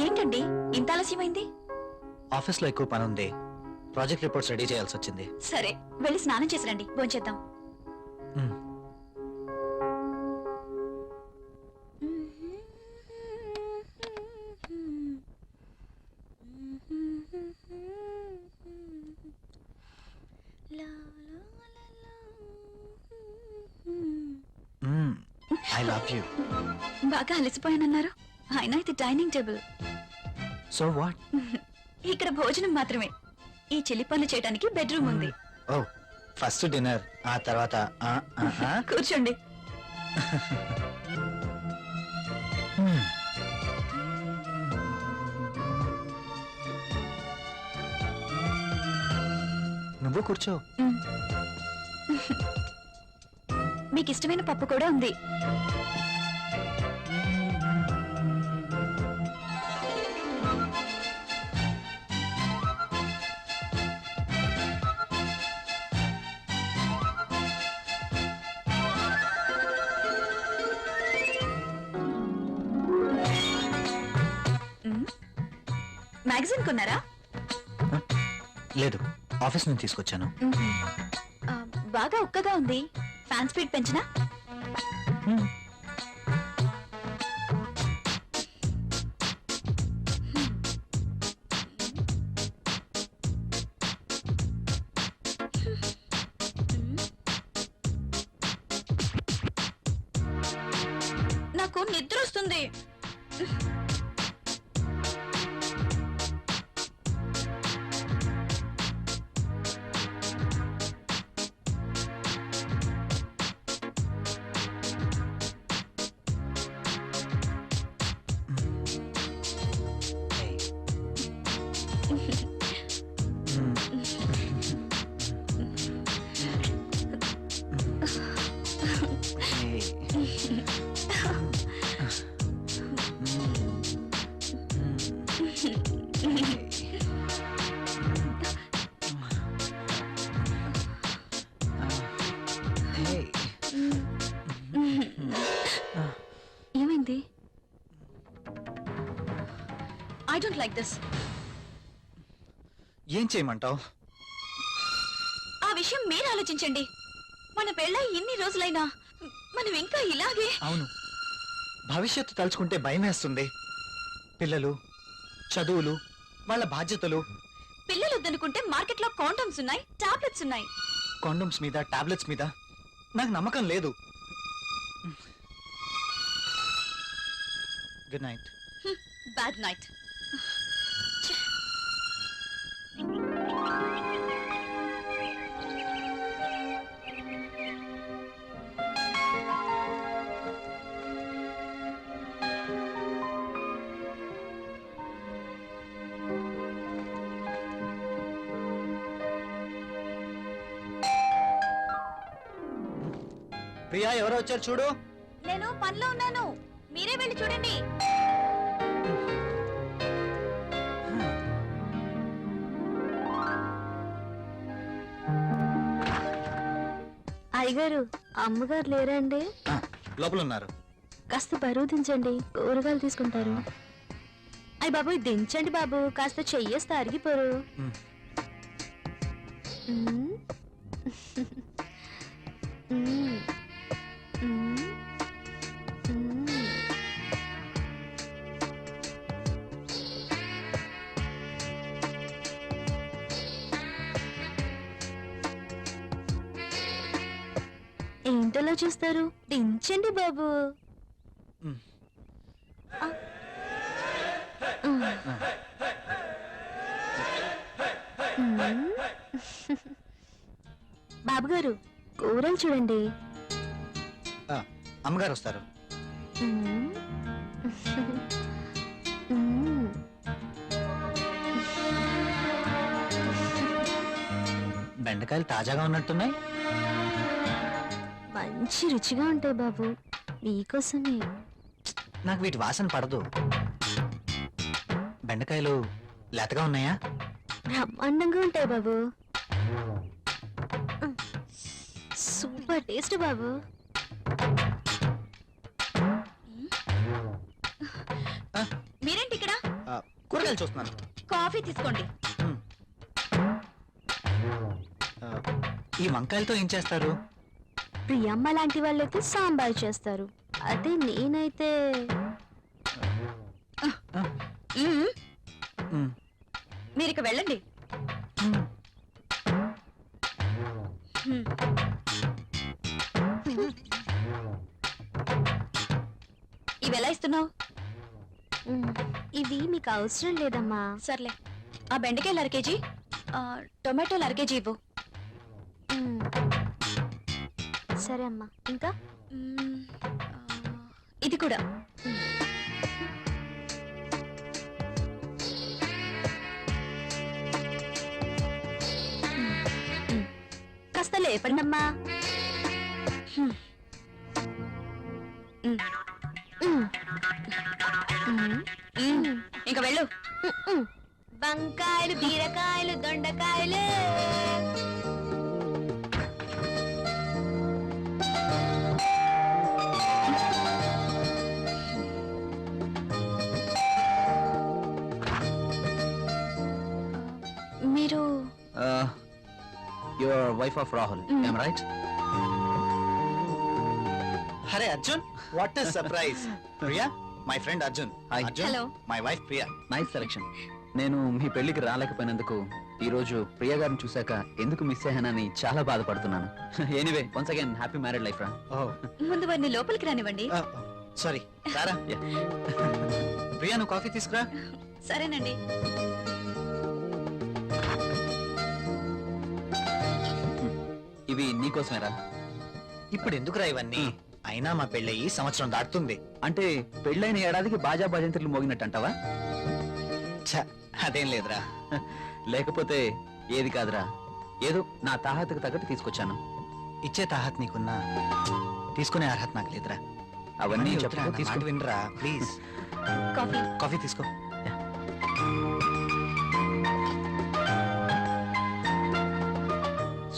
ఏంటండి ఇంత ఆలస్యమైంది? ఆఫీస్ లో ఎక్కువ పని ఉంది, ప్రాజెక్ట్ రిపోర్ట్స్ రెడీ చేయాల్సి వచ్చింది. సరే వెళ్ళి స్నానం చేసి రండి, భోంచేద్దాం. I love you. బాగా అలసిపోయానన్నారు, అయినా ఇది డైనింగ్ టేబుల్. So what? ఇక్కడ భోజనం మాత్రమే, ఈ చెల్లి పనులు చేయడానికి బెడ్రూమ్ ఉంది. ఓ, ఫస్ట్ డిన్నర్, ఆ తర్వాత కూర్చోండి. నువ్వు కూర్చో. మీకు ఇష్టమైన పప్పు కూడా ఉంది. మ్యాగజైన్ కొన్నారా? లేదు, ఆఫీస్ నుంచి తీసుకొచ్చాను. బాగా ఉక్కగా ఉంది, ఫ్యాన్ స్పీడ్ పెంచినా? నాకు నిద్ర వస్తుంది. ఏమైంది? I don't like this. ఏం చేయమంటావు? ఆ విషయం మీరు ఆలోచించండి. మన పెళ్ళై ఇన్ని రోజులైనా మనం ఇంకా ఇలాగే. అవును, భవిష్యత్తు తలుచుకుంటే భయం వేస్తుంది. పిల్లలు, చదువులు, వాళ్ళ బాధ్యతలు. పిల్లలు వద్దనుకుంటే మార్కెట్లో కాండోమ్స్ ఉన్నాయి, టాబ్లెట్స్ ఉన్నాయి. కాండోమ్స్ మీద, టాబ్లెట్స్ మీద నాకు నమ్మకం లేదు. Good night. Bad night. Priya, ఎవరో వచ్చారు చూడు. నేను పనిలో ఉన్నాను, మీరే వెళ్ళి చూడండి. అయ్యగారు, అమ్మగారు లేరండి? లోపల ఉన్నారు. కాస్త బరువు దించండి, కూరగాయలు తీసుకుంటారు. అయ్య బాబు, దించండి బాబు, కాస్త చెయ్యేస్తే అరిగిపోరు. ఏంటలా చూస్తారు? దించండి బాబు. బాబుగారు, కూరలు చూడండి. అమ్మగారు వస్తారు. బెండకాయలు తాజాగా ఉన్నట్టున్నాయి. మంచి రుచిగా ఉంటాయి బాబు, మీకోసమే. నాకు వీటి వాసన పడదు. బెండకాయలు లేతగా ఉన్నాయా? బ్రహ్మాండంగా ఉంటాయి బాబు. సూపర్ టేస్ట్ బాబు. మీరేంటి ఇక్కడ? కూరగాయలు చూస్తున్నాను. కాఫీ తీసుకోండి. ఈ వంకాయలతో ఏం చేస్తారు? ప్రియమ్మ లాంటి వాళ్ళైతే సాంబార్ చేస్తారు. అదే నేనైతే మ్మ్. మ్, మీరు ఇక వెళ్ళండి. మ్. మ్మ్. ఇవి ఎలా ఇస్తున్నావు? ఇవి మీకు అవసరం లేదమ్మా. సర్లే, ఆ బెండకాయలు 1/2 కేజీ, టొమాటోలు 1/2 కేజీ ఇవ్వు. మ్. సరే అమ్మా. ఇంకా మ్మ్. ఇది కూడా. కాస్త లేపండి. అమ్మా. మ్మ్. ఇంకా వెళ్ళు. వంకాయలు, బీరకాయలు, దొండకాయలు. మీరు your wife of Rahul, Mm. am I right? అరే Arjun, what is surprise. Priya, my friend Arjun. Hi. Arjun, Hello. My wife Priya. Nice selection. నేను మీ పెళ్లికి రాలేకపోయినందుకు ఈ రోజు ప్రియ గారిని చూశాక ఎందుకు మిస్ అయ్యానని చాలా బాధపడుతున్నాను. Anyway, once again happy married life రా. ముందు వారిని లోపలికి రానివ్వండి. సారీ, రారా. Yeah. ప్రియా, నువ్వు కాఫీ తీసుకురా. సరేనండి. ఇవి నీకోసమేరా. ఇప్పుడు ఎందుకురా ఇవన్నీ? అయినా మా పెళ్ళయి సంవత్సరం దాటుతుంది. అంటే పెళ్ళైన ఏడాదికి బాజా భజంత్రులు మోగినట్టు అంటావా? ఛ, అదేం లేదురా. లేకపోతే ఏది కాదురా, ఏదో నా తాహతకు తగ్గట్టు తీసుకొచ్చాను. ఇచ్చే తాహత్ నీకున్నా, తీసుకునే అర్హత నాకు లేదురా. అవన్నీ చెప్తున్నా, చెప్పుకో, నా తీసుకో. మాట వినరా ప్లీజ్. కాఫీ. కాఫీ తీసుకో.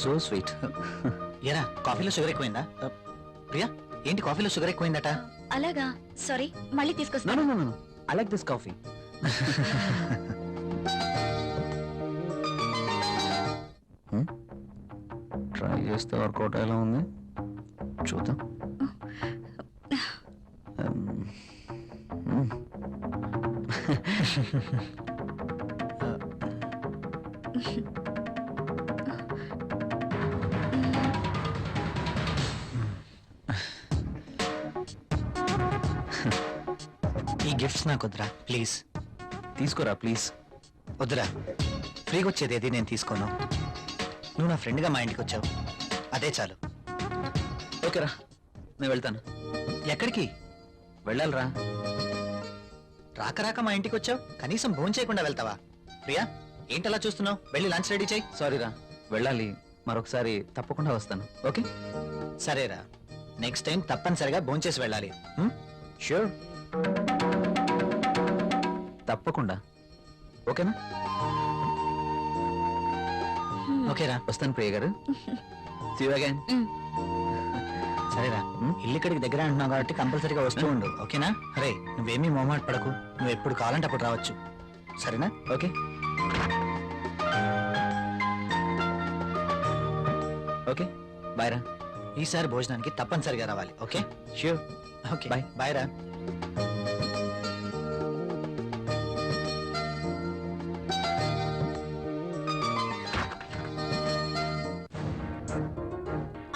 So sweet. ఏరా, కాఫీలో షుగర్ ఎక్కువైందా? ప్రియా, ఏంటి కాఫీలో షుగర్ ఎక్కువైందట? అలాగా, సారీ, మళ్ళీ నో తీసుకొస్తాను. No no, I like this coffee. Try చేస్తే వర్కౌట్ ఎలా ఉంది చూద్దాం. ఈ గిఫ్ట్స్ నాకు వద్దురా ప్లీజ్. తీసుకోరా ప్లీజ్. వద్దురా, ఫ్రీగా వచ్చేది ఏది నేను తీసుకోను. నువ్వు నా ఫ్రెండ్గా మా ఇంటికి వచ్చావు, అదే చాలు. ఓకేరా, నేను వెళ్తాను. ఎక్కడికి? వెళ్ళాలిరా. రాక రాక మా ఇంటికి వచ్చావు, కనీసం భోజనం చేయకుండా వెళ్తావా? ప్రియా, ఏంటలా చూస్తున్నావు? వెళ్ళి లంచ్ రెడీ చేయి. సారీరా, వెళ్ళాలి. మరొకసారి తప్పకుండా వస్తాను. ఓకే? సరేరా, నెక్స్ట్ టైం తప్పనిసరిగా భోంచేసి వెళ్ళాలి. షూర్, తప్పకుండా. ఓకేనా? ఓకేరా, వస్తాను ప్రియ గారు. See you again. సరేరా. ఇల్లు ఇక్కడికి దగ్గర అంటున్నావు కాబట్టి కంపల్సరీగా వస్తూ ఉండు, ఓకేనా? అరే, నువ్వేమీ మొహమాట పడకు, నువ్వు ఎప్పుడు కావాలంటే అప్పుడు రావచ్చు, సరేనా? ఓకే. ఓకే, బాయ్ రా. ఈసారి భోజనానికి తప్పనిసరిగా రావాలి, okay? Sure. Okay, Bye. Bye రా.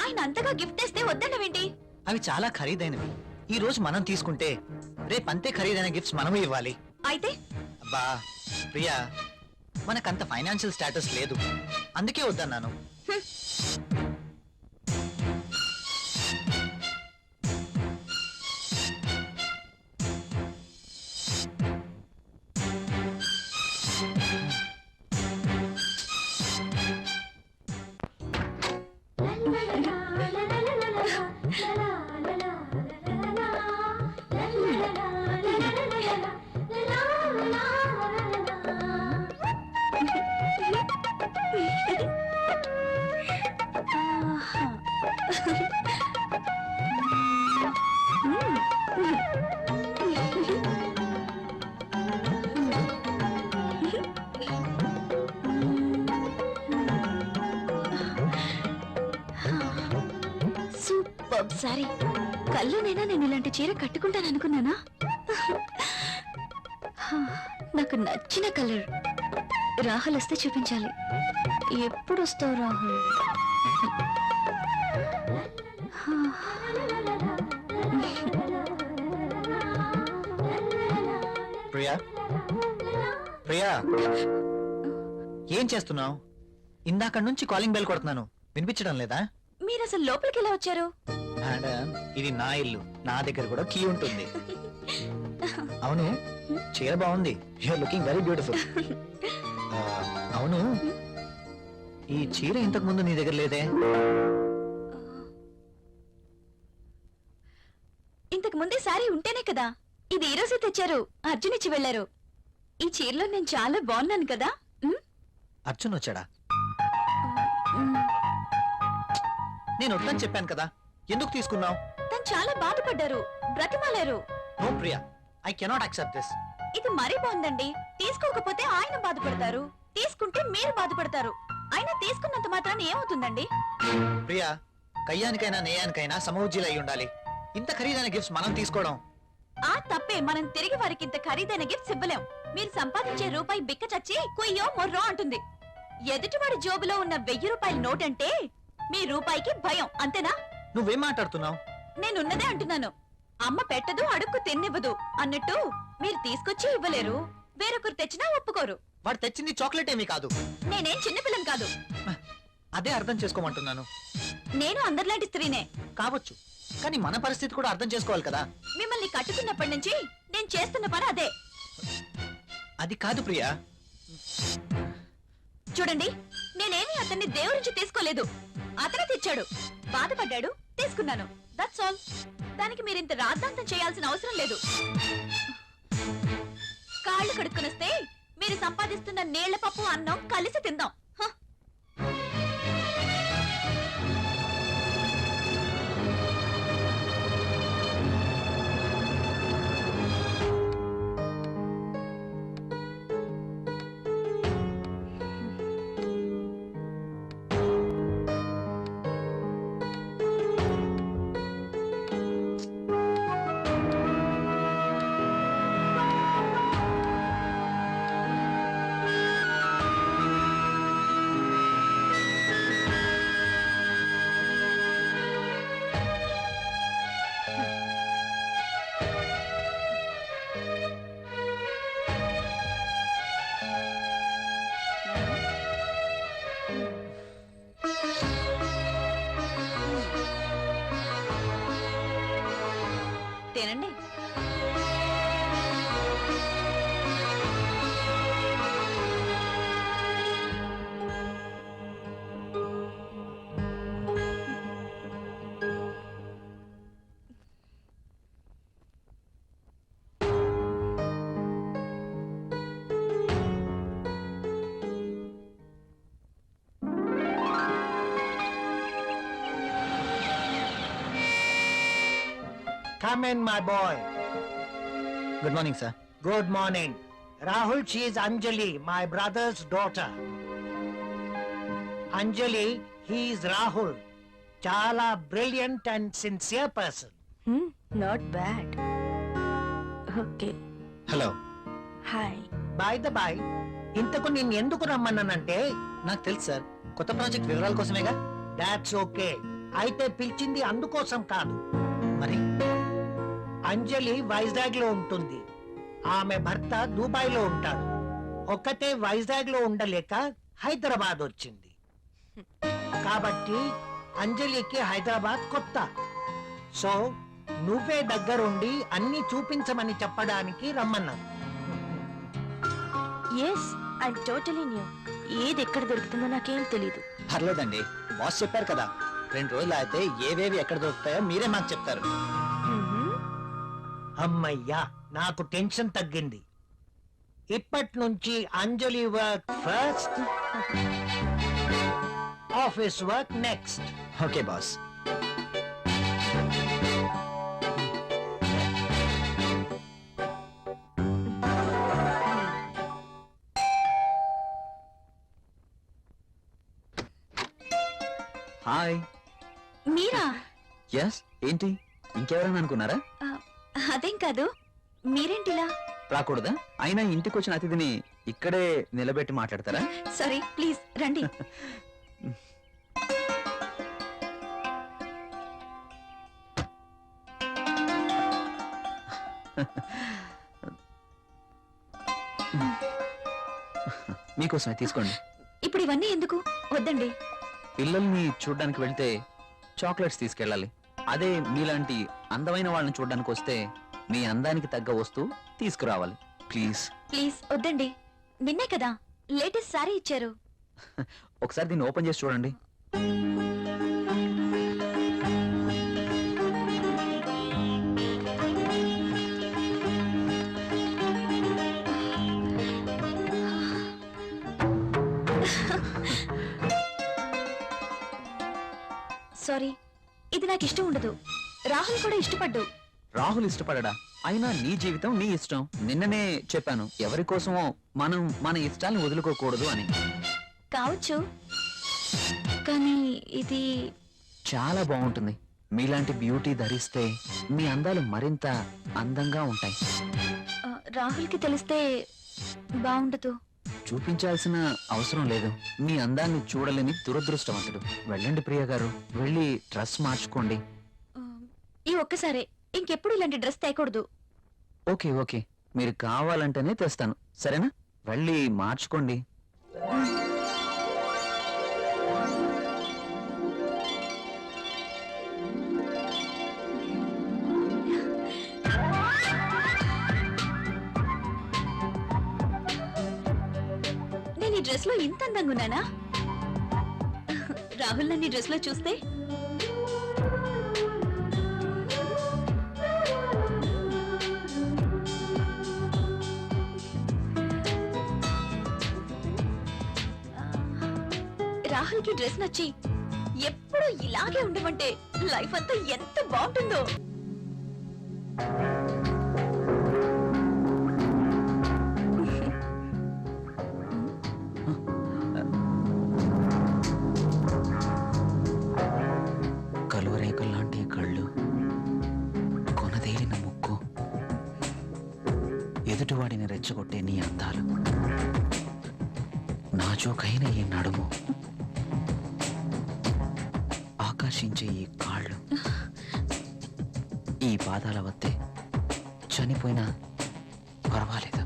ఆయన అంతగా గిఫ్ట్ తెస్తే వద్దన్నవేంటి? అవి చాలా ఖరీదైనవి. ఈ రోజు మనం తీసుకుంటే రేపంతే ఖరీదైన గిఫ్ట్స్ మనము ఇవ్వాలి. అయితే అబ్బా ప్రియా, మనకంత ఫైనాన్షియల్ స్టేటస్ లేదు, అందుకే వద్దన్నాను. Super sorry. కళ్ళునైనా నేను ఇలాంటి చీర కట్టుకుంటాను అనుకున్నానా? నాకు నచ్చిన కలర్. రాహుల్ వస్తే చూపించాలి. ఎప్పుడు వస్తావు రాహుల్? ప్రియా ప్రియా ఏం చేస్తున్నావు? ఇందాక నుంచి కాలింగ్ బెల్ కొడుతున్నాను, వినిపించడం లేదా? మీరు అసలు లోపలికి ఎలా వచ్చారు? మేడం, ఇది నా ఇల్లు, నా దగ్గర కూడా కీ ఉంటుంది. అవును, చీర బాగుంది. You're looking very beautiful. అవును, ఈ చీర ఇంతకు ముందు నీ దగ్గర లేదే? ఇంతకు ముందే సారీ ఉంటేనే కదా. ఇది ఈ రోజే తెచ్చారు, అర్జున్ ఇచ్చి వెళ్లారు. ఈ చీరలో నేను చాలా బాగున్నాను కదా. అర్జున్ వచ్చాడా? మ్, నేను వద్దని చెప్పాను కదా, ఎందుకు తీసుకున్నావు? తను చాలా బాధపడ్డారు, బ్రతిమాలారు. No Priya, I cannot accept this. ఇది మరీ బాగుందండి. తీసుకోకపోతే ఆయన బాధపడతారు, తీసుకుంటే మీరు బాధపడతారు. అయినా తీసుకున్నంత మాత్రాన ఏమవుతుందండి? ప్రియా, కయ్యానికైనా నేయానికైనా సమౌజ్జీలు అయి ఉండాలి. ఇంత ఖరీదైన గిఫ్ట్స్ మనం తీసుకోవడం ఆ తప్పే. మనం తిరిగి వారికి ఇంత ఖరీదైన గిఫ్ట్స్ ఇవ్వలేం. మీరు సంపాదించే రూపాయి బిక్క చచ్చి కుయ్యో మొర్రో అంటుంది. ఎదుటివాడి జోబులో ఉన్న 1000 రూపాయల నోట్ అంటే మీ రూపాయికి భయం, అంతేనా? నువ్వేం మాట్లాడుతున్నావు? నేనున్నదే అంటున్నాను. అమ్మ పెట్టదు, అడుక్కు తిన్నివ్వదు అన్నట్టు మీరు తీసుకొచ్చి ఇవ్వలేరు, వేరొకరు తెచ్చినా ఒప్పుకోరు. వాడు తెచ్చింది చాక్లెట్ ఏమీ కాదు. నేనేం చిన్నపిల్లని కాదు. అదే అర్థం చేసుకోమంటున్నాను. నేను అందరిలాంటి స్త్రీనే. కావచ్చు, కానీ మన పరిస్థితి కూడా అర్థం చేసుకోవాలి కదా. మిమ్మల్ని కట్టుకున్నప్పటి నుంచి నేను చేస్తున్న పని అదే. అది కాదు ప్రియా. చూడండి, నేనేమి అతన్ని దేవురించి తీసుకోలేదు. అతనే తెచ్చాడు, బాధపడ్డాడు, తీసుకున్నాను. That's all. దానికి మీరింత రాద్ధాంతం చేయాల్సిన అవసరం లేదు. కాళ్ళు కడుక్కునొస్తే మీరు సంపాదిస్తున్న నీళ్ల పప్పు అన్నం కలిసి తిందాం. హ! తినండి. Come in, my boy. Good morning sir. Good morning. Rahul, she is Anjali, my brother's daughter. Anjali, he is Rahul. Chala brilliant and sincere person. Not bad. Okay, hello. Hi. By the by, ఇంతకు నేను ఎందుకు రమ్మన్నానంటే, నాకు తెలుసు sir, కొత్త project వివరాల కోసమేగా. That's okay. అయితే పిలిచింది అందుకోసం కాదు. మరి అంజలి వైజాగ్ లో ఉంటుంది, ఆమె భర్త దుబాయ్ లో ఉంటాడు. ఒక్కతే వైజాగ్ లో ఉండలేక హైదరాబాద్ వచ్చింది. కాబట్టి అంజలికి హైదరాబాద్ కొత్త. సో నువ్వే దగ్గరుండి అన్ని చూపించమని చెప్పడానికి రమ్మన్నాను. Yes, I totally new. ఏది ఎక్కడ దొరుకుతుందో నాకేం తెలీదు. పర్లేదండి, బాస్ చెప్పారు కదా, 2 రోజులు అయితే ఏవేవి ఎక్కడ దొరుకుతాయో మీరే మాకు చెప్తారు. అమ్మయ్యా, నాకు టెన్షన్ తగ్గింది. ఇప్పటి నుంచి Anjali work first, office work next. Okay boss. Hi. మీరా? ఎస్, ఏంటి ఇంకెవరైనా అనుకున్నారా? అదేం కాదు, మీరేంటిలా? రాకూడదా? అయినా ఇంటికి వచ్చిన అతిథిని ఇక్కడే నిలబెట్టి మాట్లాడతారా? సారీ, ప్లీజ్ రండి. మీకోసమే తీసుకోండి. ఇప్పుడు ఇవన్నీ ఎందుకు? వద్దండి. పిల్లల్ని చూడడానికి వెళ్తే చాక్లెట్స్ తీసుకెళ్ళాలి. అదే మీలాంటి అందమైన వాళ్ళని చూడడానికి వస్తే మీ అందానికి తగ్గ వస్తువు తీసుకురావాలి. ప్లీజ్ ప్లీజ్ వద్దండి. నిన్నే కదా లేటెస్ట్ సారీ ఇచ్చారు. ఒకసారి దీన్ని ఓపెన్ చేసి చూడండి. సారీ, ఇది నాకు ఇష్టం ఉండదు. రాహుల్ కూడా ఇష్టపడ్డు. రాహుల్ ఇష్టపడడా? అయినా నీ జీవితం నీ ఇష్టం. నిన్ననే చెప్పాను, ఎవరి కోసమో మనం మన ఇష్టాలను వదులుకోకూడదు అని. కావచ్చు, కానీ ఇది చాలా బాగుంటుంది. మీలాంటి బ్యూటీ ధరిస్తే మీ అందాలు మరింత అందంగా ఉంటాయి. రాహుల్కి తెలిస్తే బాగుండదు. చూపించాల్సిన అవసరం లేదు. మీ అందాన్ని చూడలేని దురదృష్టవంతుడు. వెళ్ళండి ప్రియ గారు, వెళ్ళి డ్రెస్ మార్చుకోండి. ఆ, ఈ ఒక్కసారే, ఇంకెప్పుడు ఇలాంటి డ్రెస్ తేకూడదు. ఓకే ఓకే, మీరు కావాలంటేనే తెస్తాను, సరేనా? వెళ్ళి మార్చుకోండి. నేను ఈ డ్రెస్ లో ఇంత అందంగా ఉన్నానా? రాహుల్ నన్ను ఈ డ్రెస్ లో చూస్తే రాహుల్ కి డ్రెస్ నచ్చి ఎప్పుడు ఇలాగే ఉండమంటే లైఫ్ అంతా ఎంత బాగుంటుందో. కలువరేకల్లాంటి కళ్ళు, కొనదేలిన ముక్కు, ఎదుటివాడిని రెచ్చగొట్టే నీ అందాలు, నాజూకైన ఈ నడుము, ఆకర్షించే ఈ కాళ్ళు, ఈ పాదాల వద్దే చనిపోయినా పర్వాలేదు.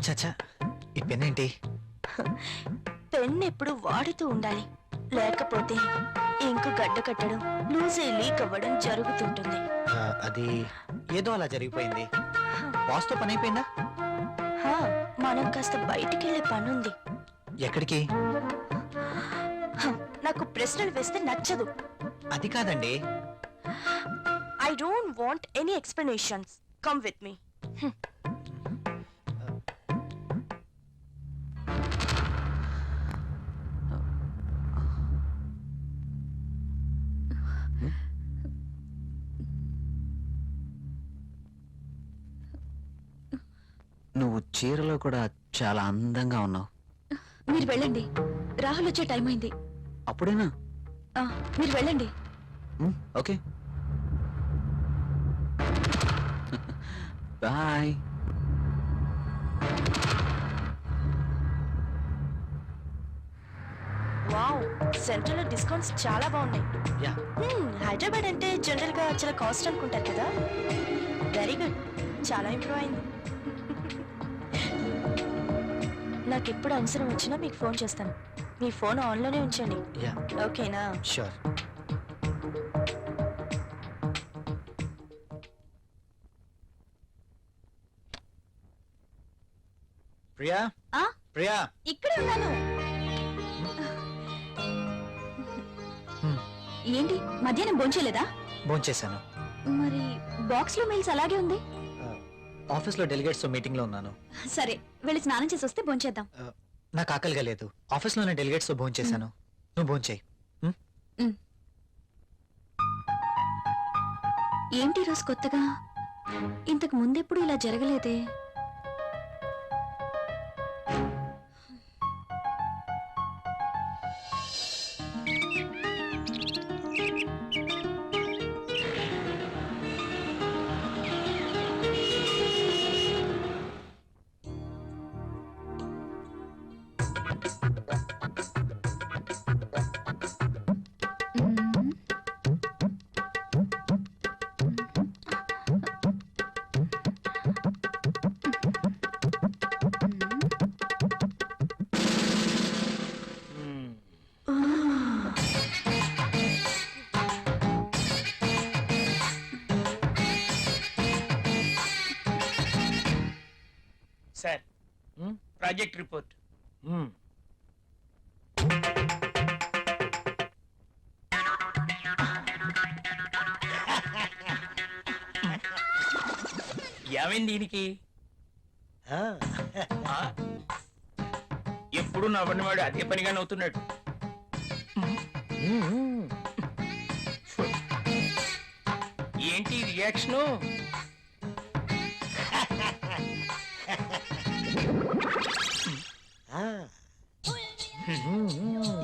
చచ్చా ఈ పెన్ ఏంటి? పెన్ ఎప్పుడు వాడుతూ ఉండాలి, లేకపోతే ఇంకు గడ్డ కట్టడం, లూజ్ అయి లీక్ అవ్వడం జరుగుతుంటుంది. అది ఏదో అలా జరిగిపోయింది. బాస్తో పని అయిపోయిందా? హా, మనం కాస్త బయటికి వెళ్ళే పనుంది. ఎక్కడికి? నాకు ప్రశ్నలు వేస్తే నచ్చదు. అది కాదండి. I don't want any explanations. Come with me. నువ్వు చీరలో కూడా చాలా అందంగా ఉన్నావు. మీరు వెళ్ళండి, రాహుల్ వచ్చే టైం అయింది. అప్పుడేనా? మీరు వెళ్ళండి. Okay bye. వావ్, సెంట్రల్ లో డిస్కౌంట్స్ చాలా బాగున్నాయి. యా. హైదరాబాద్ అంటే జనరల్ గా చాలా కాస్ట్ అనుకుంటారు కదా. వెరీ గుడ్, చాలా ఇంప్రూవ్ అయింది. నాకు ఎప్పుడు అవసరం వచ్చినా మీకు ఫోన్ చేస్తాను. మీ ఫోన్ ఆన్లోనే ఉంచండి, యా ఓకేనా? షూర్. ప్రియా, ఆ? ప్రియా, ఇక్కడే ఉన్నాను. ఏంటి మధ్యాహ్నం భోంచేయలేదా? భోంచేశాను. మరి బాక్స్ లో మెయిల్స్ అలాగే ఉంది. ఆఫీస్లో డెలిగేట్స్ తో మీటింగ్ లో ఉన్నాను. సరే, వెళ్ళి స్నానం చేసి వస్తే భోంచేద్దాం. నాకు ఆకలిగా లేదు. ఆఫీస్లోనే డెలిగేట్స్ తో భోంచేశాను. నువ్వు భోంచేయి. ఏంటి రోజు కొత్తగా? ఇంతకు ముందెప్పుడు ఇలా జరగలేదే. Sir, project report. ఏమైంది దీనికి? ఎప్పుడు నవ్వనివాడు అదే పనిగా నవ్వుతున్నాడు. ఏంటి రియాక్షను?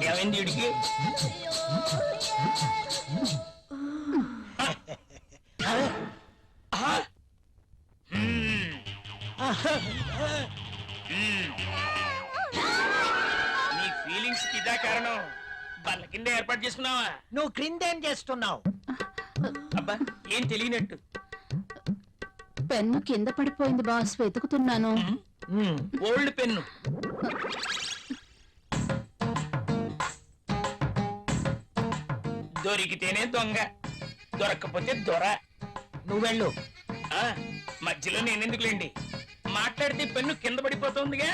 ఏమైంది వీడికి? నీ ఫీలింగ్స్ కి ఇదా కారణం? బల్ల కింద ఏర్పాటు చేసుకున్నావా? నువ్వు క్రిందేం చేస్తున్నావు? అబ్బా, ఏం తెలియనట్టు. పెన్ను కింద పడిపోయింది బాస్, వెతుకుతున్నాను. Old pen. దొరికితేనే దొంగ, దొరక్కపోతే దొర. నువ్వు వెళ్ళు. మధ్యలో నేనెందుకులేండి, మాట్లాడితే పెన్ను కింద పడిపోతుందిగా.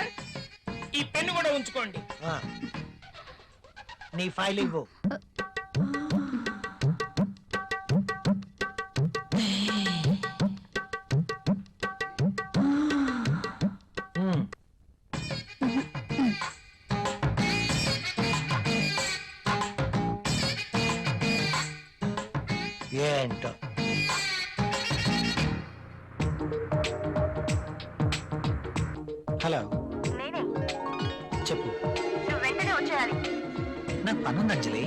ఈ పెన్ను కూడా ఉంచుకోండి. నీ ఫైల్ ఇవ్వు. ఏంటో హలో, నేనే. చెప్పు. నువ్వు వెంటనే వచ్చేయాలి. నాకు పనుంది అంజలి.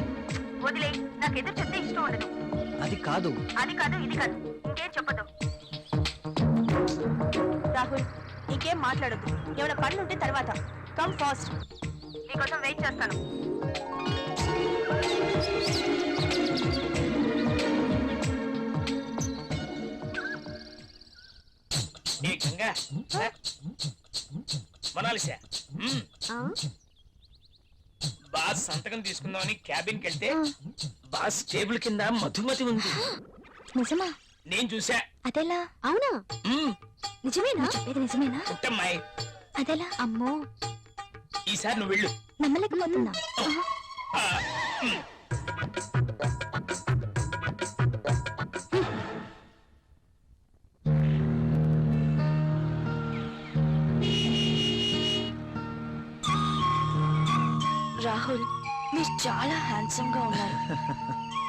వదిలే, నాకు ఎదురు చెప్తే ఇష్టం ఉండదు. అది కాదు. అది కాదు, ఇది కాదు, ఇంకేం చెప్పదు. రాహుల్, ఇంకేం మాట్లాడద్దు. ఏమైనా పనులు ఉంటే తర్వాత. కమ్ ఫాస్ట్, నీకోసం వెయిట్ చేస్తాను. ఏ గంగా, మొనాలిసా బాస్ సంతకం తీసుకుందామని క్యాబిన్ కి వెళ్తే బాస్ టేబుల్ కింద మధుమతి ఉంది. నిజమా? నేను చూసా. అదెలా? అవునా? నిజమేనా? చెప్పేది నిజమేనా? పుట్టమ్మాయి, అదెలా? అమ్మో, ఈసారి నువ్వు వెళ్ళు. నమ్మలేకపోతున్నా. ఆ, మ్. రాహుల్, మీరు చాలా హ్యాండ్సమ్ గా ఉన్నారు.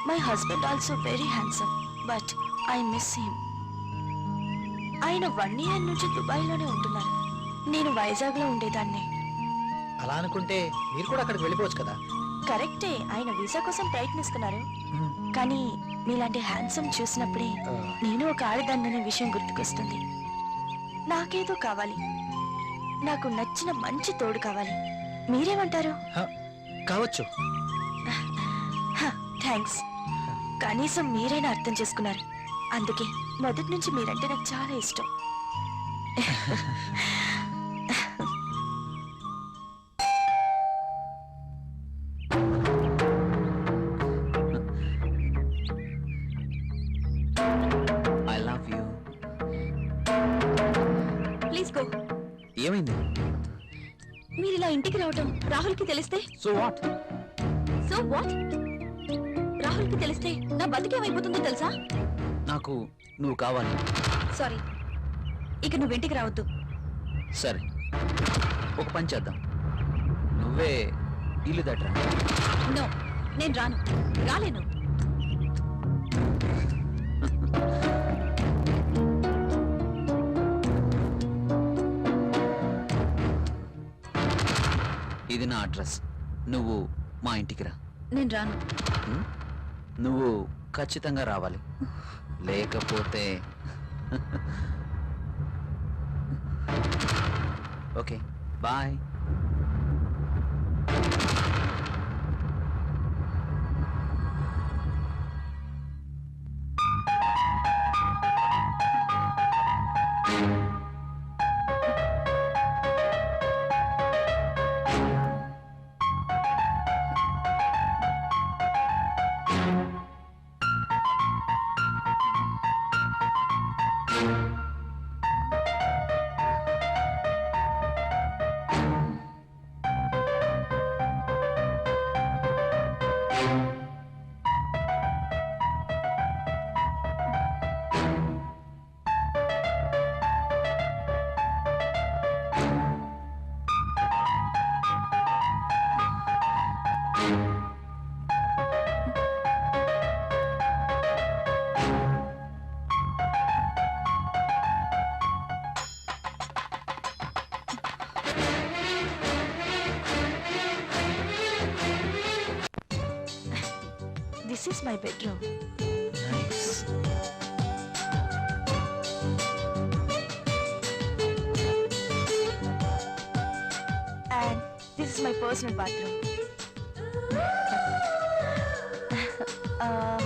My husband also very handsome, but I miss him. ఆయన 1 year నుంచి దుబాయ్ లోనే ఉంటున్నారు. నేను వైజాగ్ లో ఉండేదాన్ని. అలా అనుకుంటే మీరు కూడా అక్కడికి వెళ్ళిపోవచ్చు కదా. కరెక్టే, ఆయన వీసా కోసం ప్రయత్నిస్తున్నారు. కానీ మీలాంటి హ్యాండ్సమ్ చూసినప్పుడే నేను ఒక ఆడదాన్ననే విషయం గుర్తుకొస్తుంది. నాకేదో కావాలి, నాకు నచ్చిన మంచి తోడు కావాలి. మీరేమంటారు? కావచ్చు. థ్యాంక్స్. కనీసం మీరైనా అర్థం చేసుకున్నారు. అందుకే మొదటి నుంచి మీరంటే నాకు చాలా ఇష్టం. I love you. Please go. ఏమైంది? మీరు ఇలా ఇంటికి రావటం రాహుల్ కి తెలిస్తే? So what? So what? Rahul కి తెలిస్తే నా బతికేమైపోతుందో తెలుసా? నాకు నువ్వు కావాలి. సారీ, ఇక నువ్వు ఇంటికి రావద్దు. సరే, ఒక పని చేద్దాం. నువ్వే ఇల్లు దట్రా. నో, నేను రాను, రాలేను. ఇది నా అడ్రస్. నువ్వు మా ఇంటికి రా. నేను రాను. నువ్వు ఖచ్చితంగా రావాలి, లేకపోతే okay bye. This is my bedroom. Nice. And this is my personal bathroom. um,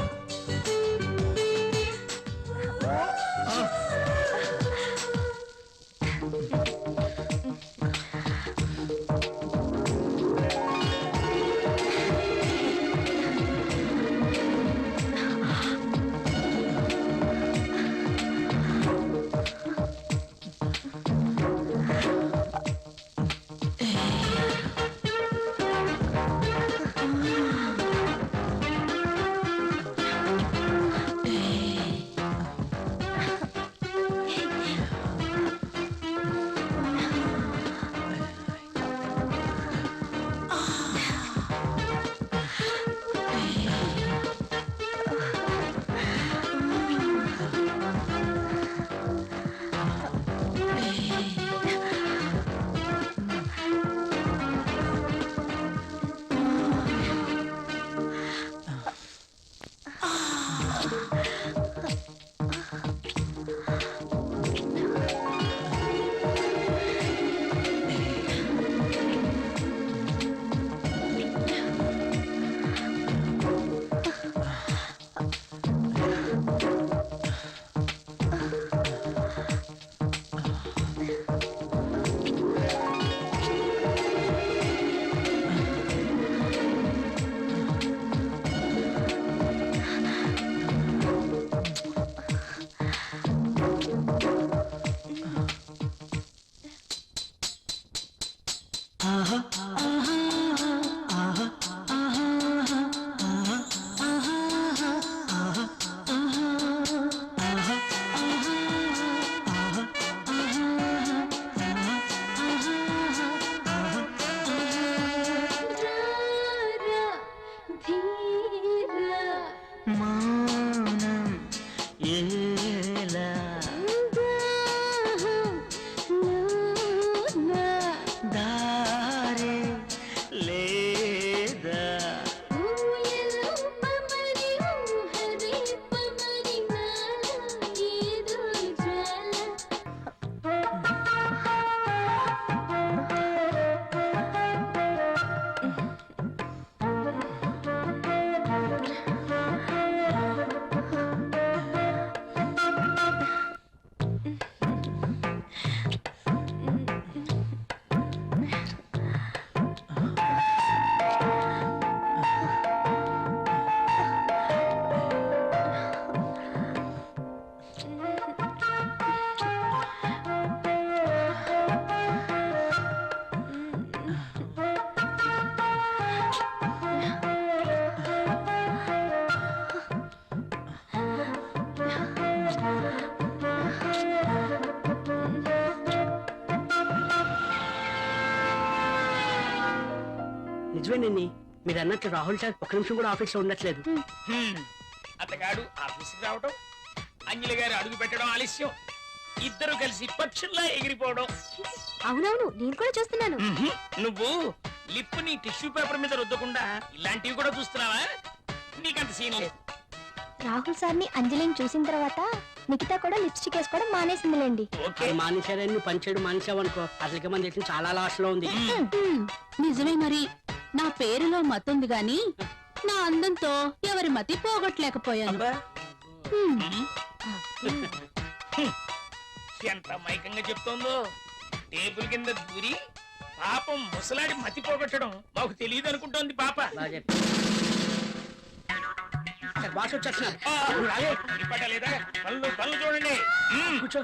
మౌనం ఏలా దారే లేదా నిజమేనండి మీరు అన్నట్లు రాహుల్ సార్ ఒక్క నిమిషం కూడా ఆఫీస్ లో ఉండట్లేదు. అతగాడు ఆఫీస్కి రావడం, అంజలి గారు అడుగు పెట్టడం ఆలస్యం, ఇద్దరు కలిసి పక్షుల్లా ఎగిరిపోవడం. అవునవును, నేను కూడా చూస్తున్నాను. నువ్వు లిప్ ని టిష్యూ పేపర్ మీద రుద్దకుండా ఇలాంటివి కూడా చూస్తున్నావా? నీకంత సీన్ లేదు. రాహుల్ సార్ని అంజలిని చూసిన తర్వాత నిఖిత కూడా లిప్స్టిక్ వేసుకోవడం మానేసిందిలేండి. ఓకే అది మానేశారని నువ్వు పనిచేయడం మానేసావనుకో అసలుకి మన దేశం చాలా లాస్ లో ఉంది. నిజమే మరి. నా పేరులో మతుంది గాని నా అందంతో ఎవరి మతి పోగొట్టలేకపోయాను. ఎంత మైకంగా చెప్తోందో. టేబుల్ కింద దూరి పాపం ముసలాడి మతి పోగొట్టడం మాకు తెలియదు అనుకుంటోంది పాప. బాగా చెప్పావు. సార్, బాస్ వచ్చేస్తున్నారు. ఆ, రాలే. ఇప్పటలేదా? పళ్ళు చూడండి. కూర్చో.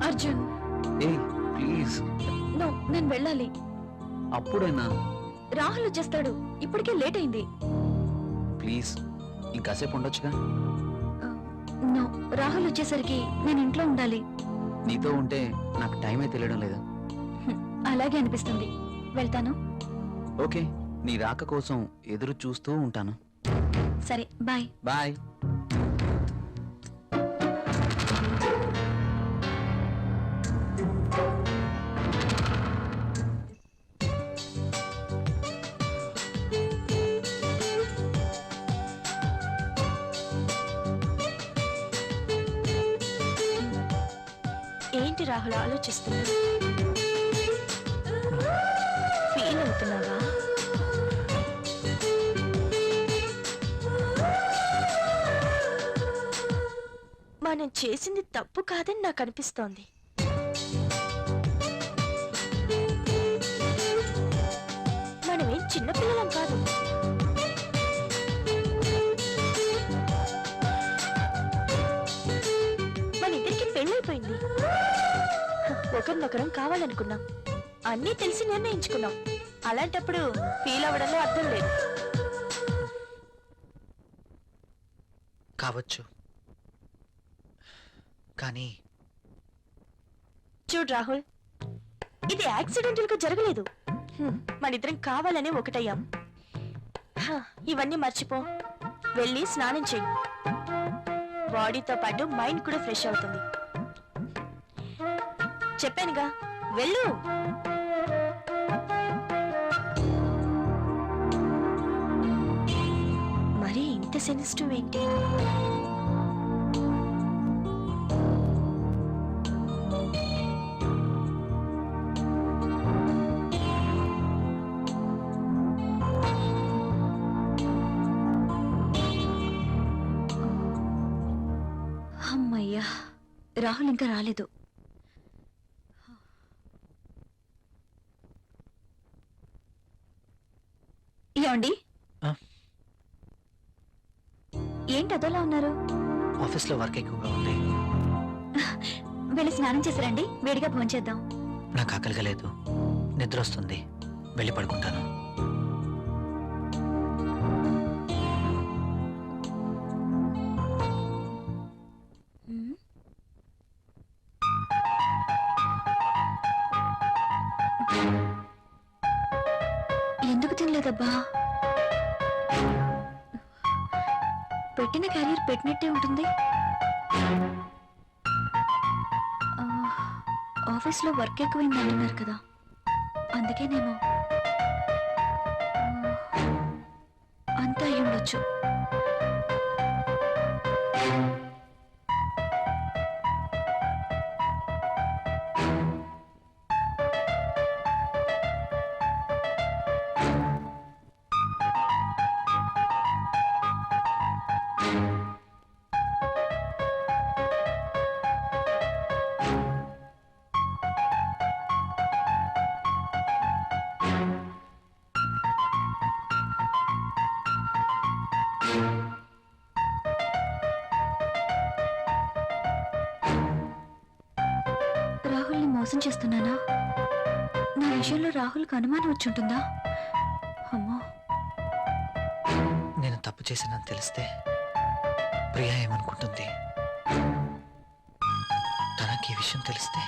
అర్జున్, ఏ ప్లీజ్, నో, నేను వెళ్ళాలి. అప్పుడైనా రాహుల్ వచ్చేస్తాడు. ఇప్పటికే లేట్ అయింది. ప్లీజ్ ఇంకాసేపు ఉండొచ్చుగా. నో, రాహుల్ వచ్చేసరికి నేను ఇంట్లో ఉండాలి. నీతో ఉంటే నాకు టైమే తెలియడం లేదు. అలాగే అనిపిస్తుంది. వెళ్తాను. ఓకే, నీ రాక కోసం ఎదురు చూస్తూ ఉంటాను. సరే, బాయ్. బాయ్. ఏంటి రాహుల్ ఆలోచిస్తున్నావు? ఫీల్ అవుతున్నావా? మనం చేసింది తప్పు కాదని నాకు అనిపిస్తోంది. మనమేం చిన్నపిల్లలం కాదు. మన ఇద్దరికి పెళ్ళైపోయింది. ఒకరినొకరం కావాలనుకున్నాం. అన్నీ తెలిసి నిర్ణయించుకున్నాం. అలాంటప్పుడు ఫీల్ అవ్వడంలో అర్థం లేదు. కావచ్చు, కానీ చూడు రాహుల్, ఇది యాక్సిడెంటల్ గా జరగలేదు. మనిద్దరం కావాలనే ఒకటయ్యాం. ఇవన్నీ మర్చిపో. వెళ్ళి స్నానం చెయ్యి. బాడీతో పాటు మైండ్ కూడా ఫ్రెష్ అవుతుంది. చెప్పానుగా, వెళ్ళు. మరి ఇంత సెన్సిటివ్ ఏంటి? అమ్మయ్యా, రాహుల్ ఇంకా రాలేదు. ఏమండి? ఏంటి అదోలా ఉన్నారు? ఆఫీస్ లో వర్క్ ఎక్కువగా ఉంది. వెళ్ళి స్నానం చేసిరండి, వేడిగా భోంచేద్దాం. నాకు ఆకలిగా లేదు, నిద్ర వస్తుంది, వెళ్ళి పడుకుంటాను. ఎందుకు తినలేదబ్బా? పెట్టిన క్యారియర్ పెట్టినట్టే ఉంటుంది. ఆఫీస్లో వర్క్ ఎక్కువైంది అంటున్నారు కదా, అందుకేనేమో. అంతా అయి ఉండొచ్చు. రాహుల్ని మోసం చేస్తున్నానా? నా విషయంలో రాహుల్కి అనుమానం వచ్చుంటుందా? అమ్మో, నేను తప్పు చేశానని తెలిస్తే ప్రియా ఏమనుకుంటుంది? తనకి ఈ విషయం తెలిస్తే?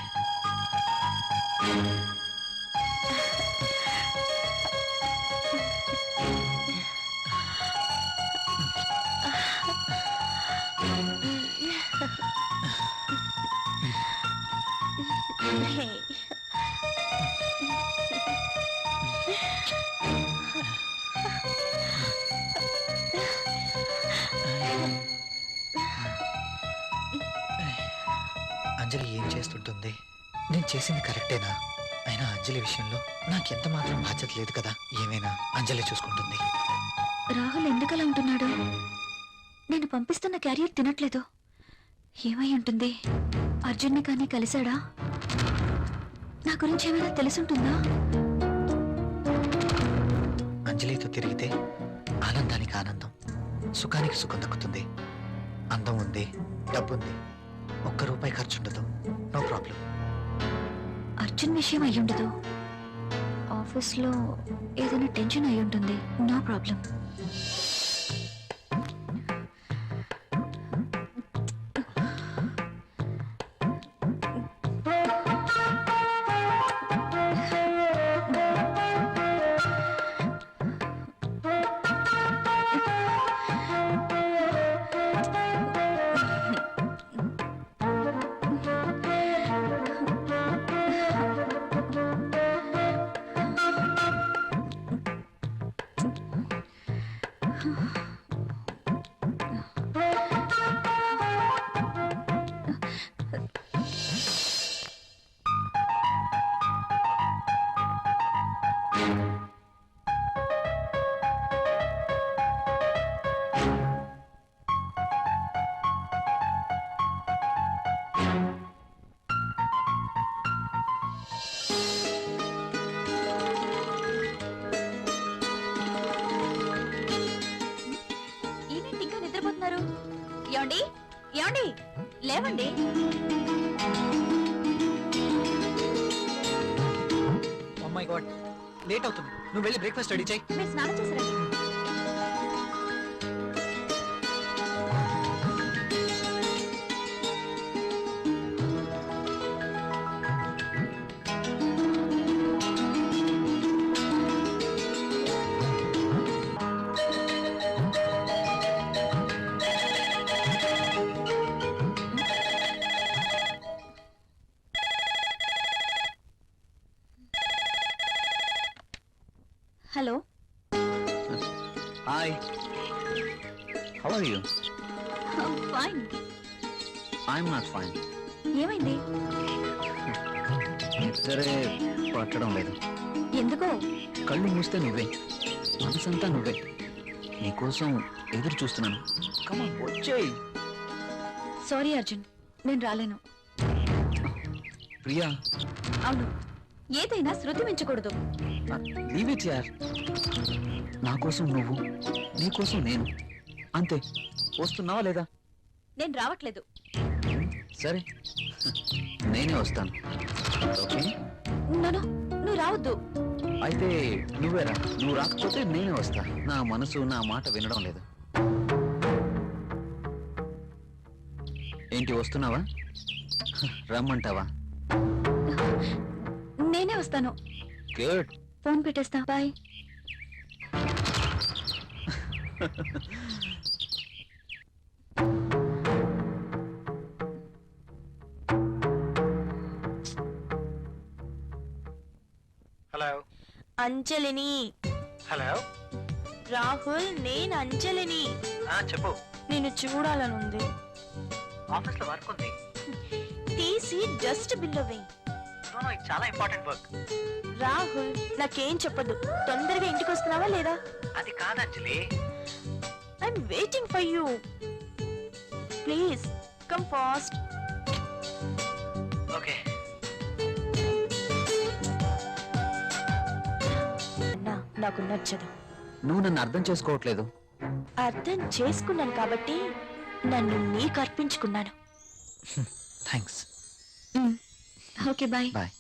అంజలి ఏం చేస్తుంటుంది? నేను చేసింది కరెక్టేనా? అయినా అంజలి విషయంలో నాకెంత మాత్రం బాధ్యత లేదు కదా. ఏమైనా అంజలి చూసుకుంటుంది. రాహుల్ ఎందుకలా ఉంటున్నాడు? నేను పంపిస్తున్న క్యారియర్ తినట్లేదు. ఏమై ఉంటుంది? అర్జున్ని కానీ కలిశాడా? నా గురించి ఏమైనా తెలుసుంటుందా? అంజలితో తిరిగితే ఆనందానికి ఆనందం, సుఖానికి సుఖం దక్కుతుంది. అందం ఉంది, డబ్బుంది, ₹1 ఖర్చు ఉండదు. No problem. అర్జున్ విషయం అయి ఉండదు. ఆఫీస్లో ఏదైనా టెన్షన్ అయి ఉంటుంది. No problem. ఏంటి ఇంకా నిద్రపోతున్నారు? ఏమండి, ఏమండి, లేవండి. ఓ మై గాడ్, లేట్ అవుతుంది. నువ్వు వెళ్ళి బ్రేక్ఫాస్ట్ రెడీ చేయి. మీరు స్నానం చేశారండి. Hello, hi, how are you? Fine. I'm not fine. ఏమైంది? నిద్రే పట్టడం లేదు. ఎందుకో? కళ్ళు మూస్తే నువ్వే, మనసంతా నువ్వే. నీకోసం ఎదురు చూస్తున్నాను. కమాన్, వచ్చేయ్. సారీ అర్జున్, నేను రాలేను. ప్రియా, అవును, ఏదైనా శృతి మించకూడదు. లీవ్ ఇట్ యార్. నా కోసం నువ్వు, నీ కోసం నేను. అంతే. వస్తున్నావా లేదా? నేను రావట్లేదు. సరే, నేనే వస్తాను. ఓకే, నో, నువ్వు రావద్దు. అయితే నువ్వేరా. నువ్వు రాకపోతే నేనే వస్తా. నా మనసు నా మాట వినడం లేదు. ఏంటి, వస్తున్నావా? రమ్మంటావా? నేనే వస్తాను. గుడ్. ఫోన్ పెట్టేస్తా. బాయ్. హలో అంజలిని. హలో రాహుల్, నేను అంజలిని. చెప్పు. నేను చూడాలనుంది. ఆఫీస్ లో వర్క్ ఉంది. తీసి డస్ట్ బిల్లో వెయ్యి. ఇది చాలా ఇంపార్టెంట్ వర్క్. రాహుల్, నాకేం చెప్పదు. తొందరగా ఇంటికి వస్తున్నావా లేదా? అది కాదు Anjali. I'm waiting for you. Please come fast. Okay. నాకు నచ్చదు. నువ్వు నన్ను అర్థం చేసుకోవట్లేదు. అర్థం చేసుకున్నాను కాబట్టి నన్ను నీకు అర్పించుకున్నాను. Thanks. Okay, bye. Bye.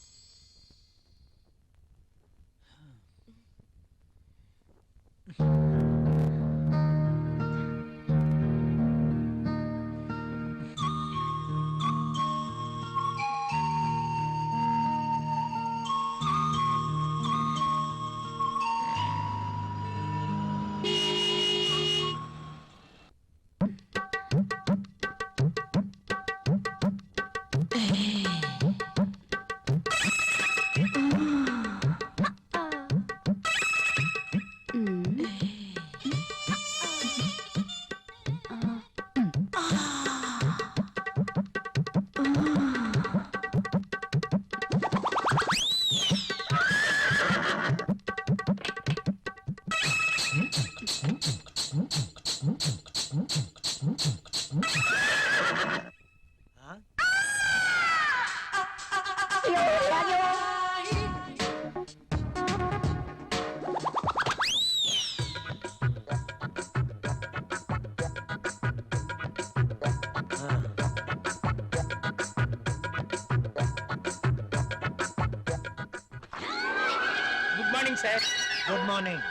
Good morning sir. Good morning.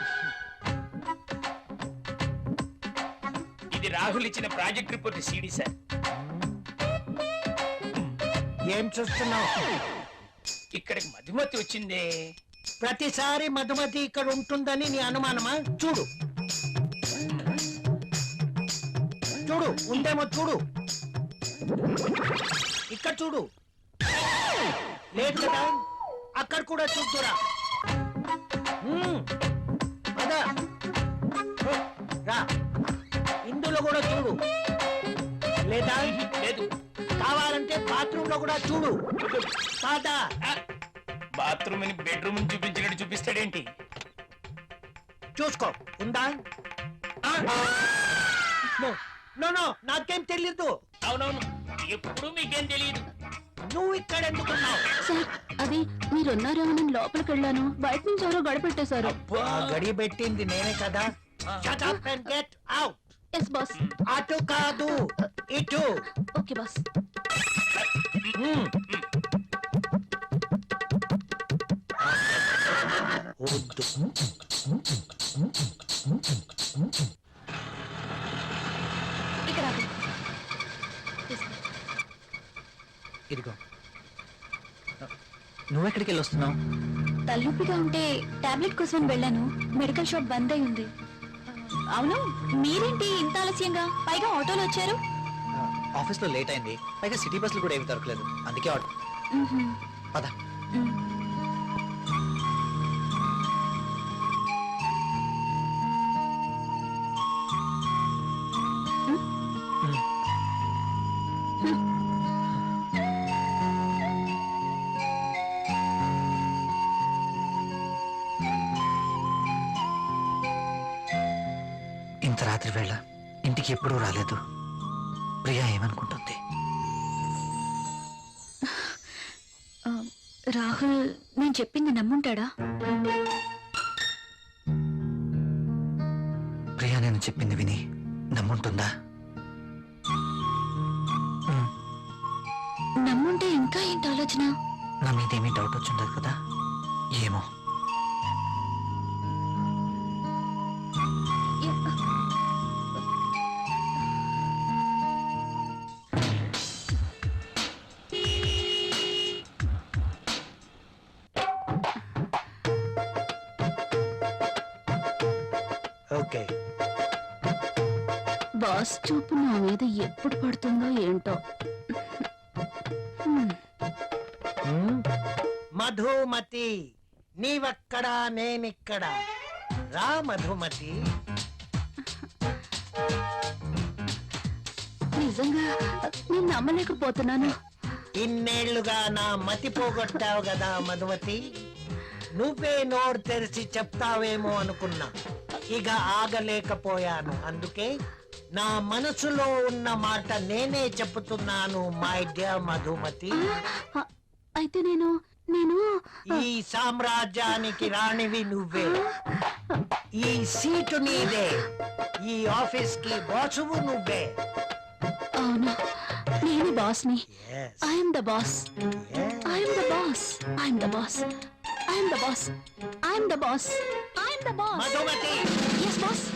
ఇది రాహుల్ ఇచ్చిన ప్రాజెక్ట్ రిపోర్ట్ సీడీ సార్. ఏం చూస్తున్నావు? ఇక్కడికి మధుమతి వచ్చిందే. ప్రతిసారి మధుమతి ఇక్కడ ఉంటుందని నీ అనుమానమా? చూడు చూడు, ఉందేమో చూడు. ఇక్కడ చూడు. లేదు కదా, అక్కడ కూడా చూద్దురా. అదా రా, ఇందులో కూడా చూడు. లేదా లేదు. కావాలంటే బాత్రూమ్ లో కూడా చూడు. కాదా? బాత్రూమ్ ని బెడ్రూమ్ చూపించినట్టు చూపిస్తాడేంటి? చూసుకో, ఉందా? నో నో నో, నాకేం తెలీదు. అవునవును, ఎప్పుడు మీకేం తెలియదు. నువ్వు ఇక్కడ ఎందుకున్నావు? సార్, అది మీరున్నారేమో లోపలికి వెళ్ళాను. బయట నుంచి ఎవరో గడపెట్టేశారు. ఆ గడి పెట్టింది నేనే కదా. Shut up and get out. Yes boss. అటు కాదు, ఇటు. Okay boss. వద్దు. ఇక్కడ ఇదిగో. నువ్వెక్కడికి వెళ్ళి వస్తున్నావు? తలనొప్పిగా ఉంటే టాబ్లెట్ కోసం వెళ్ళాను. మెడికల్ షాప్ బంద్ అయి ఉంది. అవును, మీరేంటి ఇంత ఆలస్యంగా? పైగా ఆటోలో వచ్చారు. ఆఫీస్ లో లేట్ అయింది. పైగా సిటీ బస్సులు కూడా ఏమి దొరకలేదు. అందుకే ఆటో. మ్మ్హ్మ్. పద. మ్మ్. ఇంత రాత్రి వేళ ఇంటికి ఎప్పుడూ రాలేదు. ప్రియా ఏమనుకుంటుంది? రాహుల్ నేను చెప్పింది నమ్ముంటాడా? ప్రియా నేను చెప్పింది విని నమ్ముంటుందా? నమ్ముంటే ఇంకా ఏంటి ఆలోచన? నా మీదేమీ డౌట్ వచ్చిండదు కదా? ఏమో. ఓకే. బాస్ చూపు నా మీద ఎప్పుడు పడుతుందో ఏంటో. మధుమతి, నీవక్కడా నేనిక్కడ. రా మధుమతి. నిజంగా నేను నమ్మలేకపోతున్నాను. ఇన్నేళ్లుగా నా మతి పోగొట్టావు కదా మధుమతి. నువ్వే నోరు తెరిచి చెప్తావేమో అనుకున్నా. ఇక ఆగలేకపోయాను. అందుకే నా మనసులో ఉన్న మాట నేనే చెప్తున్నాను మై డియర్ మధుమతి. అయితే నేను ఈ సామ్రాజ్యానికి రాణివి నువ్వే. ఈ సీటు నీదే. ఈ ఆఫీస్ కి బాసువు నువ్వే. అవును, నేను బాస్ని. Yes, I'm the boss. yes. I'm the boss. I'm the boss. I'm the boss. I'm the boss. I'm the boss. Madhumati, yes boss.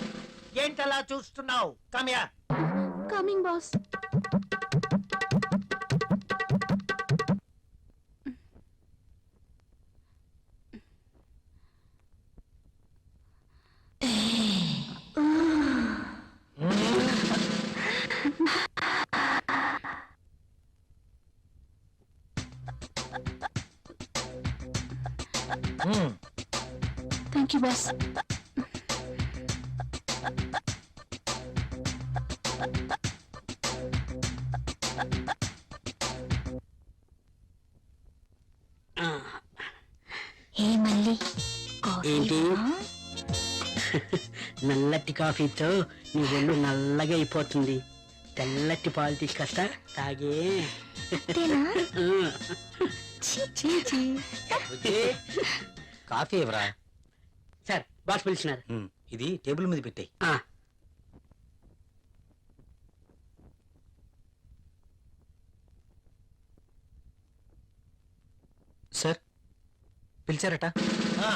ఏంటలా చూస్తున్నావు? కమ్యా. Coming boss. Thank you boss. ఏ మళ్ళీ ఏంటి? నల్లటి కాఫీతో నీ ఒళ్ళు నల్లగా అయిపోతుంది. తెల్లటి పాలు తీసుకొస్తా, తాగే. కాఫీ ఎవరా? సార్, బాస్ పిలిచినారు. ఇది టేబుల్ మీద పెట్టాయి. ఆ, సార్ పిలిచారట. ఆ,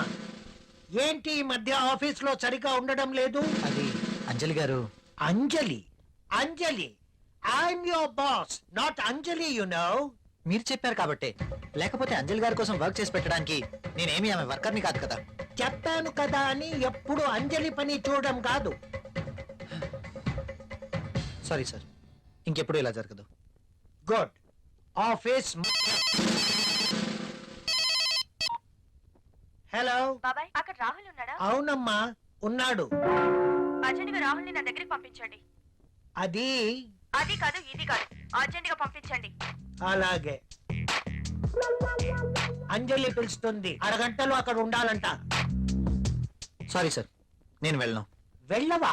ఏంటి ఈ మధ్య ఆఫీస్ లో సరిగా ఉండడం లేదు? అది అంజలి గారు. Anjali. Anjali, I'm your boss, not Anjali, you know. మీరు చెప్పారు కాబట్టి, లేకపోతే అంజలి గారి కోసం వర్క్ చేసి పెట్టడానికి నేనేమి ఆమె వర్కర్ని కాదు కదా. చెప్పాను కదా అని ఎప్పుడు అంజలి పని చూడడం కాదు. సారీ సార్, ఇంకెప్పుడు ఇలా జరగదు. గుడ్. ఆఫీస్. హలో. బాబాయ్, అక్కడ రాహుల్ ఉన్నాడా? అవునమ్మా, ఉన్నాడు. అర్జెంట్ గా రాహుల్ ని నా దగ్గరికి పంపించండి. అది అది కాదు, ఇది కాదు, అర్జెంట్ గా పంపించండి. అలాగే. అంజలి పిలుస్తుంది, అరగంటలో అక్కడ ఉండాలంట. సారీ సార్, నేను వెళ్ళను. వెళ్ళవా?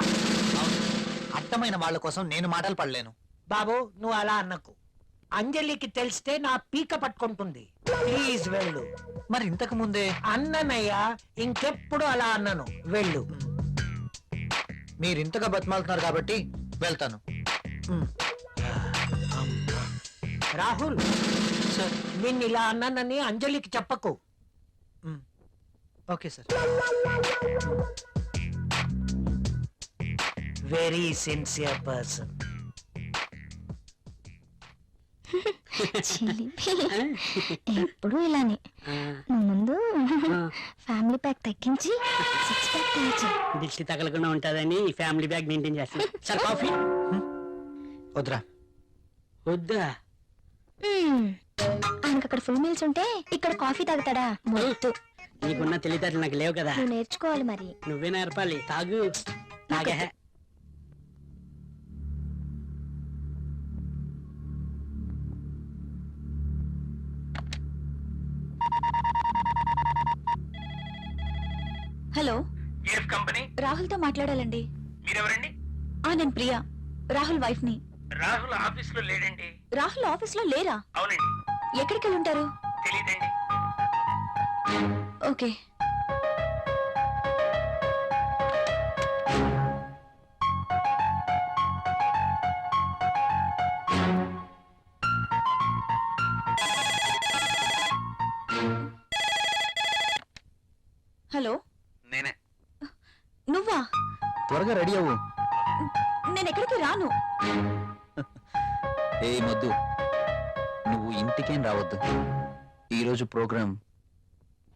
అర్థమైన వాళ్ళ కోసం నేను మాటలు పడలేను. బాబు, నువ్వు అలా అన్నకు. అంజలికి తెలిస్తే నా పీక పట్టుకుంటుంది. ప్లీజ్ వెళ్ళు. మరి ఇంతకు ముందే అన్ననయ్యా, ఇంకెప్పుడు అలా అన్నను. వెళ్ళు. మీరు ఇంతగా బతిమాలుతున్నారు కాబట్టి వెళ్తాను. రాహుల్, సార్. నిన్ను ఇలా అన్నానని అంజలికి చెప్పకు. Okay sir. Very sincere person. ఎప్పుడు ఇలానే. ఆ, నువ్వు ముందు ఆ. ఫ్యామిలీ ప్యాక్ తగ్గించి 6 ప్యాక్ తెచ్చు. దిష్టి తగలకుండా ఉంటుందని ఫ్యామిలీ బ్యాగ్ మెయింటైన్ చేస్తాను. సార్, కాఫీ వద్దురా. వద్దా? ఆయనకు అక్కడ ఫుల్ మీల్స్ ఉంటే ఇక్కడ కాఫీ తాగుతాడా? మొద్దు. నీకున్న తెలివితేటలు నాకు లేవు కదా. నువ్వు నేర్చుకోవాలి మరి. నువ్వే నేర్పాలి. తాగు. తాగే. హలో, ఏఫ్ కంపెనీ, రాహుల్ తో మాట్లాడాలండి. మీరెవరండి? నేను ప్రియా, రాహుల్ వైఫ్ ని. రాహుల్ ఆఫీస్ లో లేడండి. రాహుల్ ఆఫీస్ లో లేరా? అవునండి. ఎక్కడికి వెళ్ళి ఉంటారు? తెలీదండి. ఓకే. త్వరగా రెడీ అవ్వు. నేను ఎక్కడికి రాను. ఏ మొద్దు, నువ్వు ఇంటికేం రావద్దు. ఈరోజు ప్రోగ్రామ్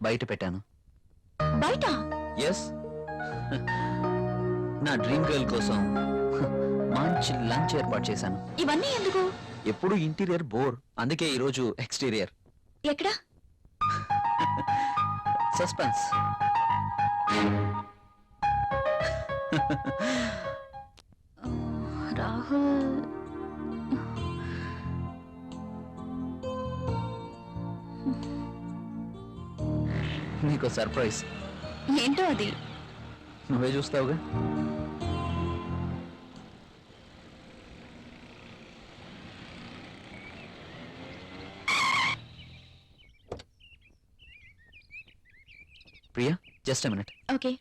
బయట పెట్టాను. బయట? ఎస్, నా డ్రీమ్ గర్ల్ కోసం మంచి లంచ్ ఏర్పాటు చేశాను. ఇవన్నీ ఎందుకు? ఎప్పుడు ఇంటీరియర్ బోర్, అందుకే ఈరోజు ఎక్స్టీరియర్. ఎక్కడ? సస్పెన్స్. రాహుల్, నీకు సర్ప్రైజ్. ఏంటో అది? నువ్వే చూస్తావుగా. Priya, just minute. ఓకే.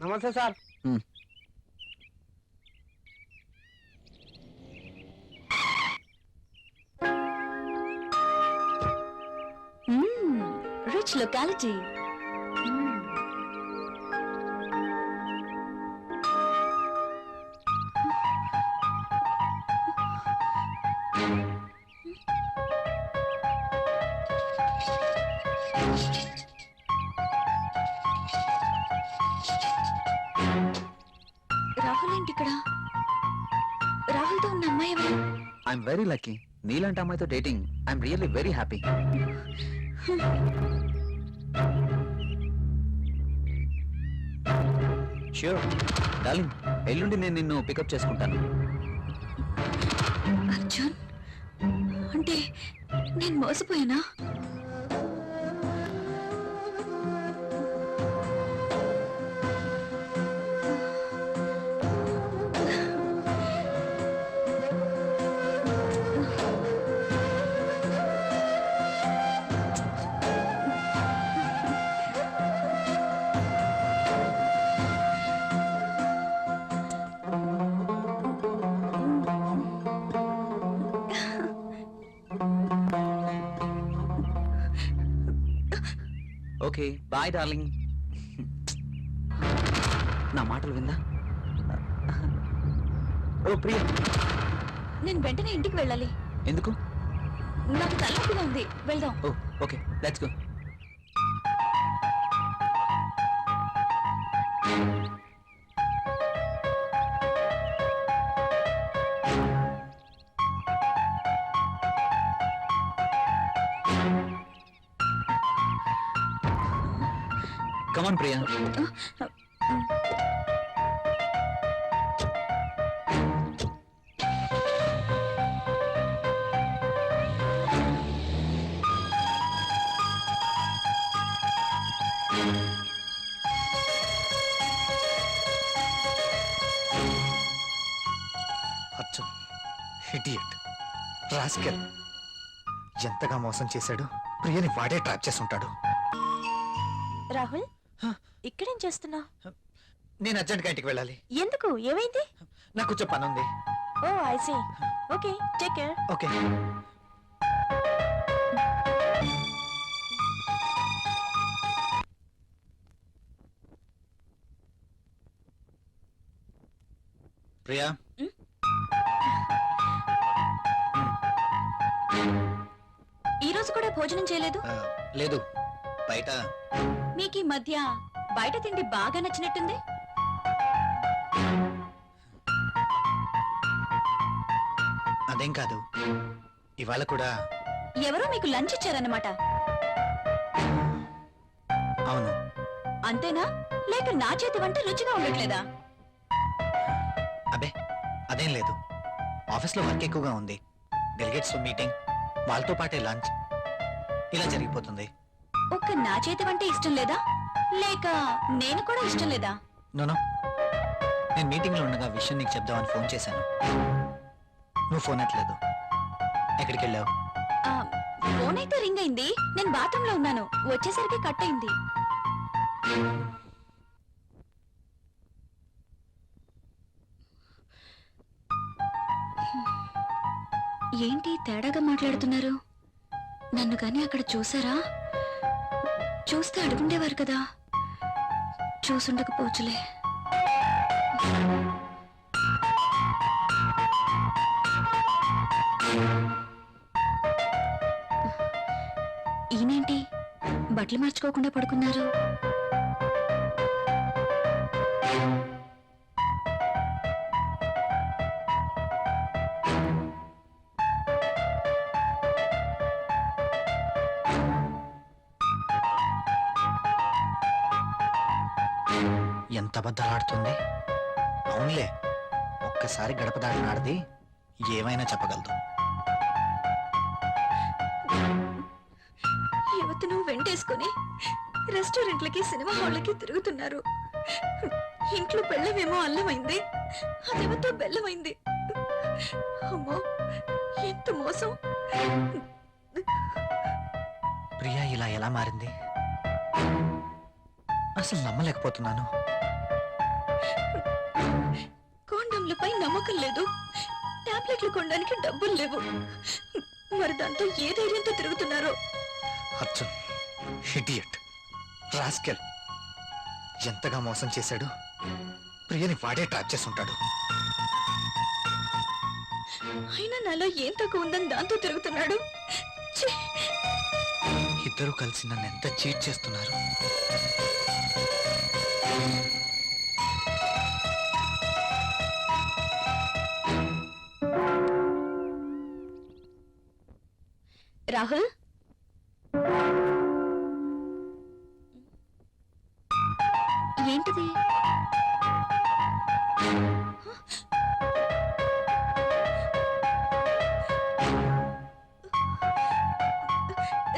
నమస్తే సార్. Rich locality. రాహుల్ ఏంటి ఇక్కడ? రాహుల్తో ఉన్న అమ్మాయి ఎవరు? I'm very lucky. నీలాంటి అమ్మాయితో dating. I'm really very happy. Sure darling, ఎల్లుండి నేను నిన్ను పికప్ చేసుకుంటాను. అర్జున్, అంటే నేను మోసపోయానా? Okay bye darling. నా మాటలు విందా? ఓ ప్రియా, నేను వెంటనే ఇంటికి వెళ్ళాలి. ఎందుకు? నాకు తలనొప్పిగా ఉంది. వెళ్దాం. Oh okay, let's go. Come on, Priya. Arjun, idiot, rascal. ఎంతగా మోసం చేశాడు. ప్రియని వాడే ట్రాప్ చేసి ఉంటాడు. రాహుల్, ఇక్కడేం చేస్తున్నా? నేను అర్జెంట్గా ఇంటికి వెళ్ళాలి. ఎందుకు? ఏమైంది? నాకు కొంచెం పని ఉంది. Oh I see. Okay, take care. Okay. Priya, ఈ రోజు కూడా భోజనం చేయలేదు? లేదు, బయట. మీకు ఈ మధ్య బయట తిండి బాగా నచ్చినట్టుంది. అదేం కాదు, ఇవాళ కూడా. ఎవరో మీకు లంచ్ ఇచ్చారన్నమాట. అవును. అంతేనా? లేక నా చేతి వంట రుచిగా ఉండట్లేదా? అబే, అదేం లేదు. ఆఫీస్లో వర్క్ ఎక్కువగా ఉంది. డెలిగేట్స్ మీటింగ్, వాళ్ళతో పాటే లంచ్, ఇలా జరిగిపోతుంది. ఒక్క నా చేతి వంట ఇష్టం లేదా? లేక నేను కూడా ఇష్టం లేదా? నోనో, నేను మీటింగ్లో ఉండగా విషయం నీకు చెప్దామని ఫోన్ చేశాను. నువ్వు ఫోన్ ఎత్తలేదు. ఎక్కడికి వెళ్ళావు? ఫోన్ అయితే రింగ్ అయింది. నేను బాత్రూమ్ లో ఉన్నాను. వచ్చేసరికి కట్ అయింది. ఏంటి తేడాగా మాట్లాడుతున్నారు? నన్ను కానీ అక్కడ చూసారా? చూస్తే అడుగుండేవారు కదా. చూసుండకపోవచ్చులే. ఈయనేంటి బట్టలు మార్చుకోకుండా పడుకున్నారు? ఎంత అబద్ధాలు ఆడుతుంది. అవునులే, ఒక్కసారి గడప దాటిన ఆడది ఏమైనా చెప్పగలదు. యువతను వెంటేసుకుని రెస్టారెంట్లకి సినిమా హాళ్ళకి తిరుగుతున్నారు. ఇంట్లో బెల్లమేమో అల్లమైంది, అదేమతో బెల్లమైంది. అమ్మో, ఎంత మోసం. ప్రియా ఇలా ఎలా మారింది అసలు నమ్మలేకపోతున్నాను. కాండంలపై నమ్మకం లేదు, టాబ్లెట్లు కొనడానికి డబ్బులు లేవు. మరి దాంతో ఏ ధైర్యంతో తిరుగుతున్నారో. అర్జున్ ఇడియట్, రాస్కెల్, ఎంతగా మోసం చేశాడు. ప్రియని వాడే ట్రాప్ చేసుంటాడు. అయినా నాలో ఏం తక్కువ ఉందని దాంతో తిరుగుతున్నాడు. ఛీ! ఇద్దరు కలిసి నన్ను ఎంత చీట్ చేస్తున్నారు. రాహుల్, ఏంటిది?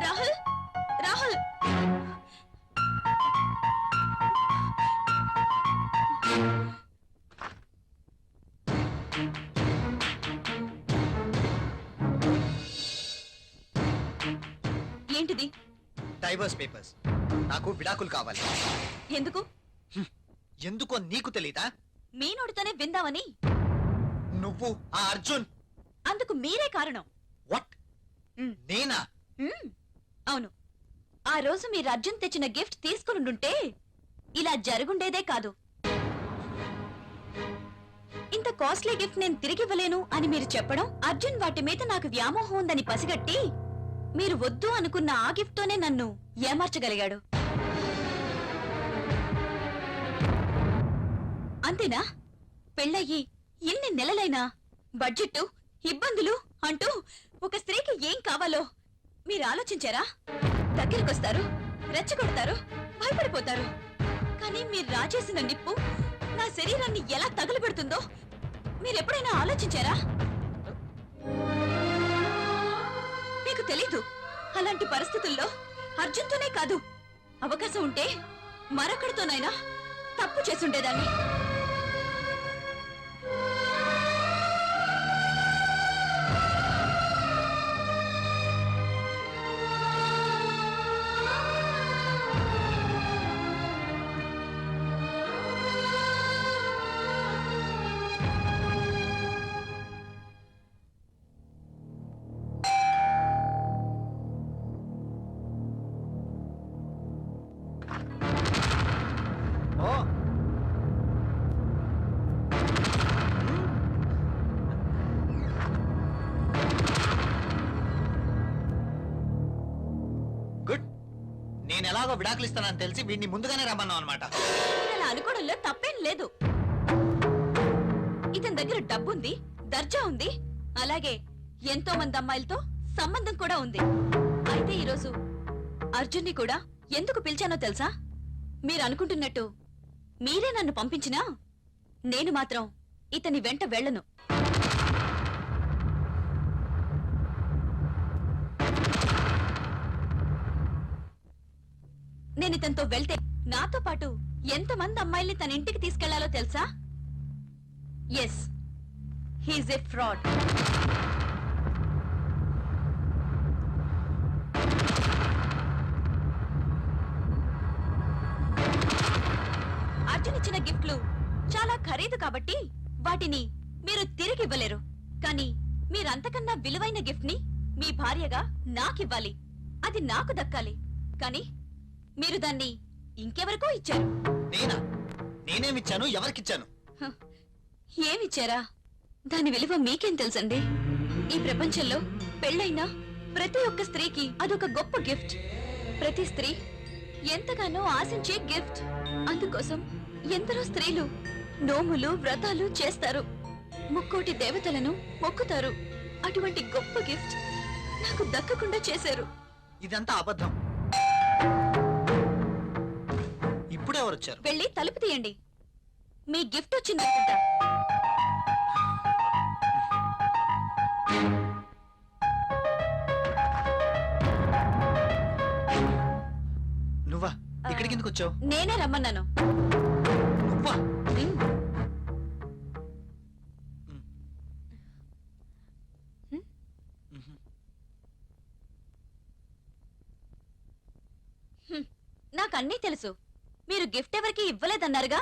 రాహుల్, రాహుల్, ఏంటిది? Divorce papers. నాకు విడాకులు కావాలి. ఎందుకు? ఎందుకో నీకు తెలీదా? మీ నోటితోనే విందామని. నువ్వు ఆ అర్జున్. అందుకు మీరే కారణం. వాట్? మ్. నేనా? అవును. ఆ రోజు మీరు అర్జున్ తెచ్చిన గిఫ్ట్ తీసుకునుండుంటే ఇలా జరుగుండేదే కాదు. ఇంత కాస్ట్లీ గిఫ్ట్ నేను తిరిగివ్వలేను అని మీరు చెప్పడం, అర్జున్ వాటి మీద నాకు వ్యామోహం ఉందని పసిగట్టి మీరు వద్దు అనుకున్న ఆ గిఫ్ట్ తోనే నన్ను ఏమార్చగలిగాడు. అంతేనా? పెళ్ళయ్యి ఎన్ని నెలలైనా బడ్జెట్, ఇబ్బందులు అంటూ ఒక స్త్రీకి ఏం కావాలో మీరు ఆలోచించారా? దగ్గరకొస్తారు, రెచ్చగొడతారు, భయపడిపోతారు. కానీ మీరు రాచేసిన నిప్పు నా శరీరాన్ని ఎలా తగులబెడుతుందో మీరెప్పుడైనా ఆలోచించారా? మీకు తెలీదు. అలాంటి పరిస్థితుల్లో అర్జున్తోనే కాదు, అవకాశం ఉంటే మరొకడితోనైనా తప్పు చేసుండేదాన్ని. ఓ, గుడ్. నేను ఎలాగో విడాకులు ఇస్తానని తెలిసి వీడిని ముందుగానే రమ్మన్నావు అనమాట. మీరు అలా అనుకోవడంలో తప్పేం లేదు. ఇతని దగ్గర డబ్బుంది, దర్జా ఉంది, అలాగే ఎంతో మంది అమ్మాయిలతో సంబంధం కూడా ఉంది. అయితే ఈరోజు అర్జున్ని కూడా ఎందుకు పిలిచానో తెలుసా? మీరు అనుకుంటున్నట్టు మీరే నన్ను పంపించినా నేను మాత్రం ఇతని వెంట వెళ్ళను. నేను ఇతనితో వెళ్తే నాతో పాటు ఎంతమంది అమ్మాయిల్ని తన ఇంటికి తీసుకెళ్లాలో తెలుసా? Yes, he's a fraud. Arjun ఇచ్చిన గిఫ్ట్లు చాలా ఖరీదు కాబట్టి వాటిని మీరు తిరిగి ఇవ్వలేరు. కానీ మీరంతకన్నా విలువైన గిఫ్ట్ ని మీ భార్యగా నాకివ్వాలి. అది నాకు దక్కాలి. కానీ మీరు దాన్ని ఇంకెవరికో ఇచ్చారు. నేనేమిచ్చాను? ఎవరికిచ్చాను? ఏమిచ్చారా? దాని విలువ మీకేం తెలుసండి? ఈ ప్రపంచంలో పెళ్ళైనా ప్రతి ఒక్క స్త్రీకి అదొక గొప్ప గిఫ్ట్. ప్రతి స్త్రీ ఎంతగానో ఆశించే గిఫ్ట్. అందుకోసం ఎందరో స్త్రీలు నోములు వ్రతాలు చేస్తారు, ముక్కోటి దేవతలను మొక్కుతారు. అటువంటి గొప్ప గిఫ్ట్ నాకు దక్కకుండా చేశారు. ఇదంతా అబద్ధం. ఇప్పుడు ఎవరొచ్చారు? వెళ్ళి తలుపు తీయండి. మీ గిఫ్ట్ వచ్చిందనుకుంటా. నువ్వా? ఇక్కడికి ఎందుకు వచ్చావు? నేనే రమ్మన్నాను. నువ్వా? ఉమ్. నాకు అన్నీ తెలుసు. మీరు గిఫ్ట్ ఎవరికి ఇవ్వలేదన్నారుగా?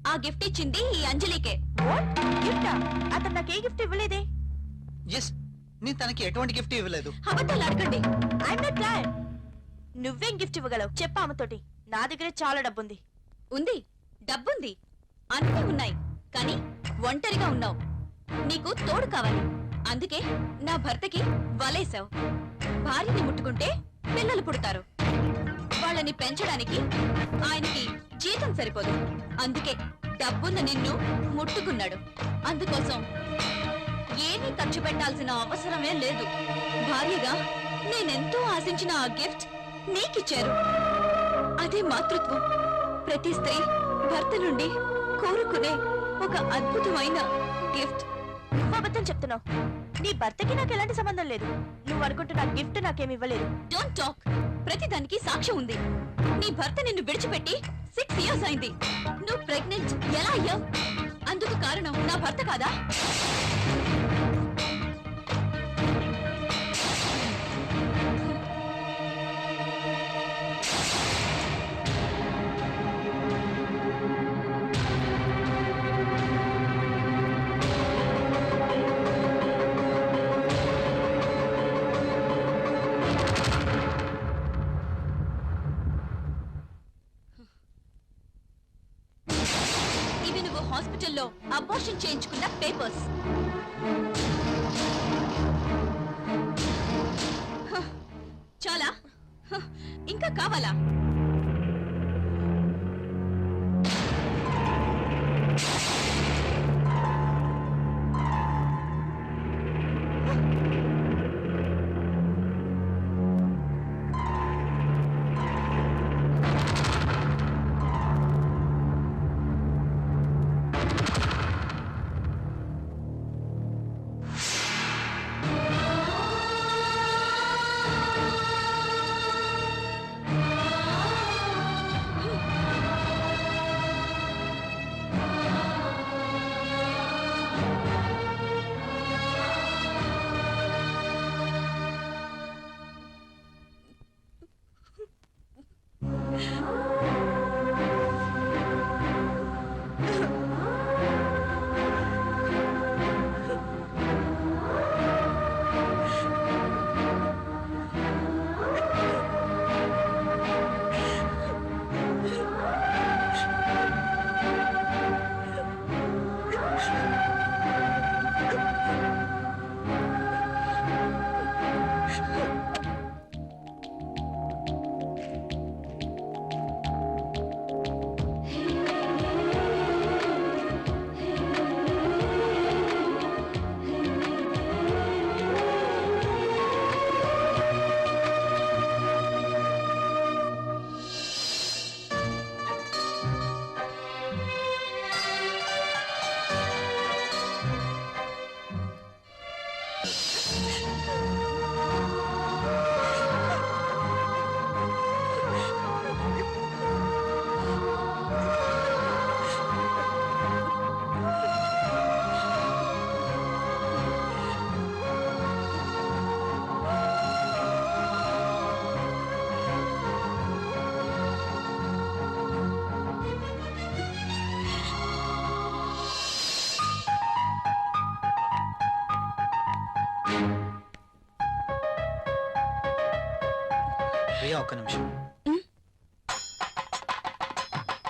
ఆ గిఫ్ట్ ఇచ్చింది ఈ అంజలికే. గిఫ్టా? అతను నాకు ఏ గిఫ్ట్ ఇవ్వలేదే. ఎస్, నేను తనకి ఎటువంటి గిఫ్ట్ ఇవ్వలేదు. అబద్ధాలు అడగండి. I'm not glad. నువ్వేం గిఫ్ట్ ఇవ్వగలవు చెప్పు ఆమెతోటి. నా దగ్గరే చాలా డబ్బుంది. ఉంది, డబ్బుంది, అన్నీ ఉన్నాయి. కానీ ఒంటరిగా ఉన్నావు. నీకు తోడు కావాలి. అందుకే నా భర్తకి వలేసావు. భార్యని ముట్టుకుంటే పిల్లలు పుడతారు. వాళ్ళని పెంచడానికి ఆయనకి జీతం సరిపోదు. అందుకే డబ్బున్న నిన్ను ముట్టుకున్నాడు. అందుకోసం ఏమీ ఖర్చు పెట్టాల్సిన అవసరమే లేదు. భార్యగా నేనెంతో ఆశించిన ఆ గిఫ్ట్ నీకిచ్చారు. అదే మాతృత్వం. ప్రతి స్త్రీ భర్త నుండి కోరుకునే ఒక అద్భుతమైన గిఫ్ట్. నువ్వు అబద్ధం చెప్తున్నావు. నీ భర్తకి నాకు ఎలాంటి సంబంధం లేదు. నువ్వు అనుకుంటున్న గిఫ్ట్ నాకేమి ఇవ్వలేదు. Don't talk. ప్రతిదానికి సాక్ష్యం ఉంది. నీ భర్త నిన్ను విడిచిపెట్టి 6 years అయింది. నువ్వు ప్రెగ్నెంట్ ఎలా అయ్యావు? అందుకు కారణం నా భర్త కాదా? ఇవి నువ్వు హాస్పిటల్లో అబార్షన్ చేయించుకున్న పేపర్స్. చాలా? ఇంకా కావాలా? ప్రియా, ఒక్క నిమిషం.